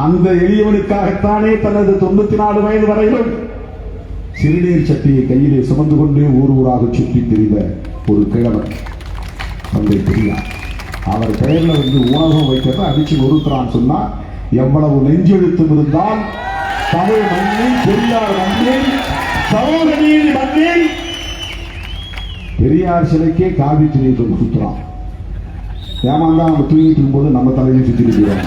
அந்த எளியவனுக்காகத்தானே தனது 94 வயது வரையிலும் சிறுநீர் சட்டியை கையிலே சுமந்து கொண்டே ஊர் ஊராக சுற்றி திரிந்த ஒரு கிழவன் தந்தை பெரியார். அவர் பெயர்ல உணவகம் வைக்கிறத அடிச்சு நொறுக்கிறான் சொன்னா எவ்வளவு நெஞ்செழுத்தும் இருந்தால் தமிழ் மண்ணில், பெரியார் மண்ணில், சமூக நீதி மண்ணில் பெரியார் சிலைக்கே காவி துணி சுற்றுறான். ஏமாந்தா அவங்க தூங்கிட்டு இருக்கும்போது நம்ம தலையில சுற்றி இருக்கிறோம்.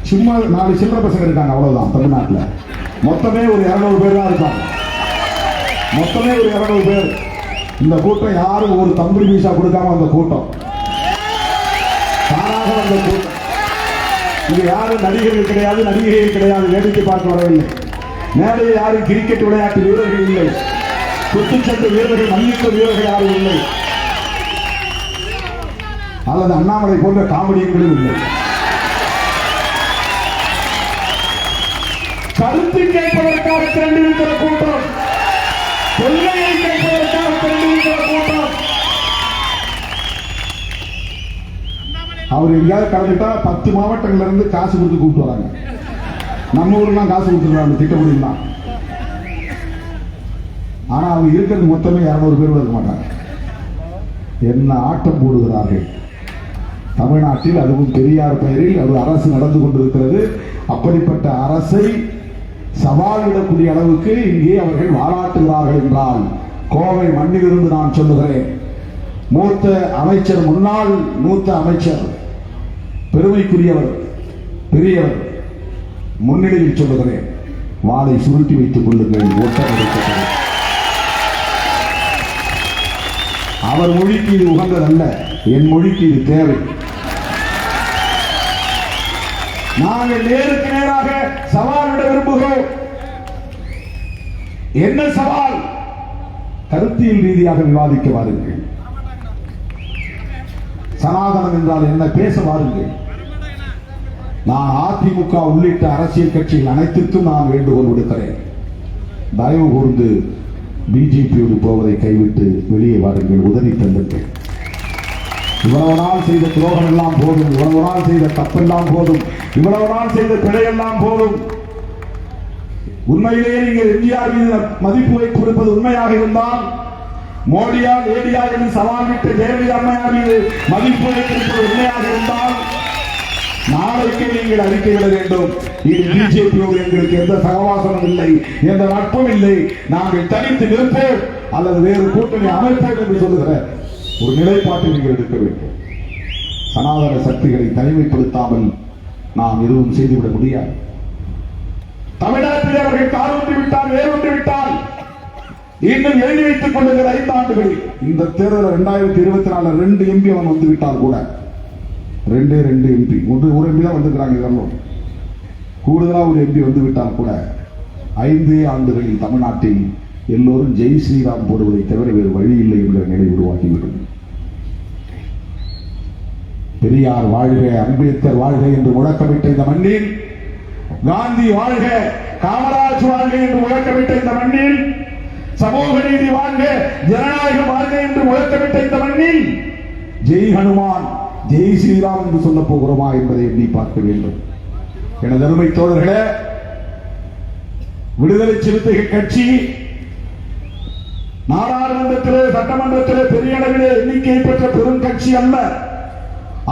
சும்மா 4 சில்லற பசங்க இருக்காங்க, அவ்வளவுதான். தமிழ்நாட்டில் மொத்தமே ஒரு 200 பேர் தான் இருக்காங்க. மொத்தமே ஒரு 200 பேர். இந்த கூட்டம் யாரும் ஒரு தம்பி பீசா கொடுக்காம அந்த கூட்டம், தானாக வந்த கூட்டம். இங்க யாரும் நடிகர்கள் கிடையாது, நடிகைகள் கிடையாது, வேடிக்கை பார்க்க வரவில்லை. மேடையில் யாரும் கிரிக்கெட் விளையாட்டு வீரர்கள் இல்லை, குத்துச்சண்டை வீரர்கள், மல்யுத்த வீரர்கள் யாரும் இல்லை, அல்லது அண்ணாமலை போன்ற காமெடியன்களும் இல்லை. கருத்து கேட்பதற்காக திரண்டிருக்கிற கூட்டம், கொள்கையை கேட்பதற்காக திரண்டிருக்கிற கூட்டம். அவர் எங்கேயாவது கலந்துட்டா 10 மாவட்டங்கள்ல இருந்து காசு கொடுத்து கூப்பிட்டு வராங்க. நம்ம ஊர்லாம் காசு கொடுத்துருக்காங்க, திட்டப்படி தான். ஆனா அவங்க இருக்கிறது மொத்தமே 200 பேர் இருக்க மாட்டாங்க. என்ன ஆட்டம் போடுகிறார்கள் தமிழ்நாட்டில், அதுவும் பெரியார் பெயரில் அது அரசு நடந்து கொண்டிருக்கிறது. அப்படிப்பட்ட அரசை சவாலிடக்கூடிய அளவுக்கு இங்கே அவர்கள் வாழாட்டுகிறார்கள் என்றால் கோவை மண்ணிலிருந்து நான் சொல்லுகிறேன். மூத்த அமைச்சர், முன்னாள் மூத்த அமைச்சர், பெருமைக்குரியவர், பெரியவர் முன்னிலையில் சொல்லுகிறேன், வாளை சுருட்டி வைத்துக் கொள்ளுங்கள். ஓட்டம் அவர் மொழிக்கு இது உகந்ததல்ல, என் மொழிக்கு இது தேவை. நாங்கள் நேருக்கு நேராக சவாலிட விரும்புகிறோம். என்ன சவால்? கருத்தியல் ரீதியாக விவாதிக்க வாருங்கள். சனாதனம் என்றால் என்ன பேச வாருங்கள். நான் அதிமுக உள்ளிட்ட அரசியல் கட்சிகள் அனைத்திற்கும் நான் வேண்டுகோள் விடுக்கிறேன். தயவு கூர்ந்து பிஜேபியோடு போவதை கைவிட்டு வெளியே வாருங்கள், உதவி தந்துங்கள். இவ்வளவு நாள் செய்த துரோகம் எல்லாம் போதும், இவ்வளவு நாள் செய்த தப்பெல்லாம் போதும், இவ்வளவு நாள் செய்த பிழையெல்லாம் போதும். உண்மையிலேயே நீங்கள் எம்ஜிஆர் மீது மதிப்பு வைப்பு கொடுப்பது உண்மையாக இருந்தால், மோடியா லேடியா என்று சவால் விட்டு ஜெயலலிதா அம்மையார் மீது மதிப்பு வைத்திருப்பது உண்மையாக இருந்தால், நாளைக்கு நீங்கள் அறிக்கையிட வேண்டும். இது பிஜேபியோடு எங்களுக்கு எந்த சகவாசமும் இல்லை, எந்த நட்பும் இல்லை, நாங்கள் தனித்து நிற்போம் அல்லது வேறு கூட்டணி அமைப்போம் என்று சொல்லுகிற ஒரு நிலைப்பாட்டை நீங்கள் எடுக்க வேண்டும். சனாதன சக்திகளை தனிமைப்படுத்தாமல் நாம் எதுவும் செய்துவிட முடியாது. தமிழ்நாட்டில் அவர்கள் காலொன்று விட்டால், வேறொன்று விட்டால், இன்னும் எழுதி வைத்துக் கொள்ளுகிற 5 ஆண்டுகளில் இந்த தேர்தல் 2024 2 எம்பி அவன் வந்து விட்டால் கூட, 2 எம்பி, ஒரு எம்பி தான் வந்துக்கிறாங்க. இதெல்லாம் கூடுதலா ஒரு எம்பி வந்து விட்டால் கூட 5 ஆண்டுகளில் தமிழ்நாட்டில் எல்லோரும் ஜெய் ஸ்ரீராம் போடுவதை தவிர வேறு வழி இல்லை என்கிற நிலை உருவாக்கிவிடும். பெரியார் வாழ்க, அம்பேத்கர் வாழ்க என்று முழக்கமிட்ட இந்த மண்ணில், காந்தி வாழ்க, காமராஜ் வாழ்க என்று முழக்கமிட்ட இந்த மண்ணில் சமூக நீதி வாழ்க, ஜனநாயகம் வாழ்க என்று முழக்கமிட்ட இந்த மண்ணில் ஜெய் ஹனுமான் ஜெய் ஸ்ரீராம் என்று சொல்ல போகிறோமா என்பதை எண்ணி பார்க்க வேண்டும். எனது அருமை தோழர்களே, விடுதலை சிறுத்தைகள் கட்சி நாடாளுமன்றத்திலே சட்டமன்றத்திலே பெரிய அளவிலே எண்ணிக்கை பெற்ற பெரும் கட்சி அல்ல.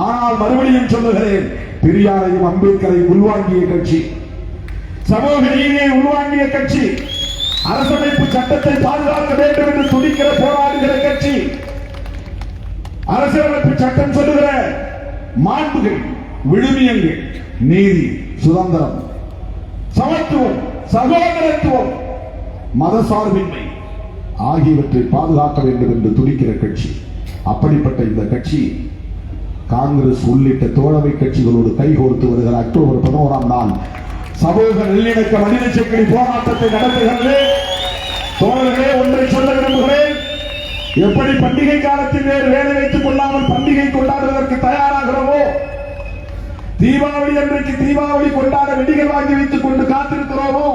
ஆனால் மறுபடியும் சொல்லுகிறேன், பெரியாரையும் அம்பேத்கரையும் உள்வாங்கிய கட்சி, சமூக நீதியை உள்வாங்கிய கட்சி, அரசமைப்பு சட்டத்தை பாதுகாக்க வேண்டும் என்று துடிக்கிற போராடுகிற கட்சி, அரசியலமைப்பு சட்டம் சொல்லுகிற மாண்புகள், விழுமியங்கள், நீதி, சுதந்திரம், சமத்துவம், சகோதரத்துவம், மதசார்பின்மை ஆகியவற்றை பாதுகாக்க வேண்டும் என்று துடிக்கிற கட்சி. அப்படிப்பட்ட இந்த கட்சி காங்கிரஸ் உள்ளிட்ட தோழமை கட்சிகளோடு கைகோர்த்து வருகிற அக்டோபர் 11ஆம் நாள் சமூக நல்லிணக்க மனித சங்கிலி போராட்டத்தை நடத்துகிறது. தோழர்களே, ஒன்றை சொல்ல விரும்புகிறேன். எப்படி பண்டிகை காலத்தில் வேறு வேலை வைத்துக் கொள்ளாமல் பண்டிகை கொண்டாடுவதற்கு தயாராகிறோமோ, தீபாவளி அன்றைக்கு தீபாவளி கொண்டாட வெடிகள் வாங்கி வைத்துக் கொண்டு காத்திருக்கிறோமோ,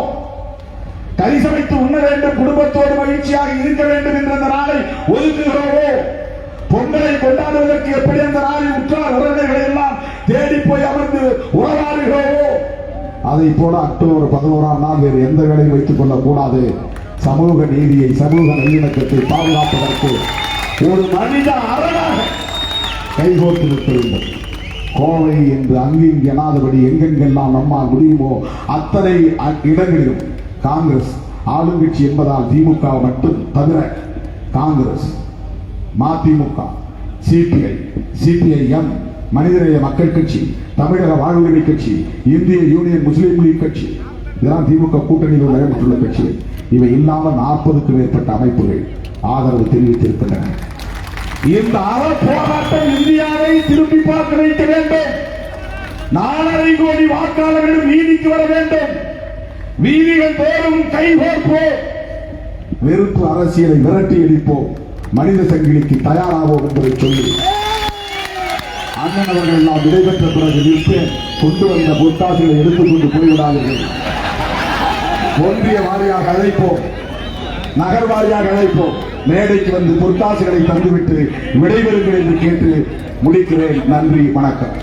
கறி சமைத்து உண்ண வேண்டும், குடும்பத்தோடு மகிழ்ச்சியாக இருக்க வேண்டும் என்ற அந்த நாளை ஒதுக்குகிறோமோ, பொங்கலை கொண்டாடுவதற்கு எப்படி அந்த நாளில் உற்றார் உறவினர்களை எல்லாம் தேடி போய் அமர்ந்து உறவாடுகிறோமோ, அதை போல அக்டோபர் 11ஆம் நாள் வேறு எந்த வேலையும் வைத்துக் கொள்ளக்கூடாது. சமூக நீதியை, சமூக நல்லிணக்கத்தை பாதுகாப்பதற்கு ஒரு மனித அரணாக கைகோர்த்து நிற்க வேண்டும். கோவை என்று அங்கிங்கு எனாதபடி எங்கெங்கெல்லாம் நம்மால் முடியுமோ அத்தனை இடங்களிலும் காங்கிரஸ் ஆளுங்கட்சி என்பதால் திமுக மட்டும் தவிர காங்கிரஸ், மதிமுக, சிபிஐ, சிபிஐஎம், மனிதநேய மக்கள் கட்சி, தமிழக வாழ்வுரிமை கட்சி, இந்திய யூனியன் முஸ்லீம் லீக் கட்சி, இதெல்லாம் திமுக கூட்டணியில் இடம்பெற்றுள்ள கட்சி. இவை இல்லாமல் 40க்கும் மேற்பட்ட அமைப்புகள் ஆதரவு தெரிவித்திருக்கின்றன. இந்த அற போராட்டம் இந்தியாவை திரும்பி பார்க்க வைக்க வேண்டும். 4.5 கோடி வாக்காளர்களும் நீதிக்கு வர வேண்டும். வீதிகள் தோறும் கைகோர்ப்போம். வெறுப்பு அரசியலை விரட்டி அடிப்போம். மனித சங்கிலிக்கு தயாராவோம் என்பதை சொல்லி அண்ணன் அவர்கள் எல்லாம் விடைபெற்ற பிறகு நிற்பேன். கொண்டு வந்த பொட்டாசுகளை எடுத்துக்கொண்டு போய்விடாதீர்கள். ஒன்றிய வாரியாக அழைப்போம், நகர் வாரியாக அழைப்போம். மேடைக்கு வந்து பொட்டாசுகளை தந்துவிட்டு விடைபெறுங்கள் என்று கேட்டு முடிக்கிறேன். நன்றி, வணக்கம்.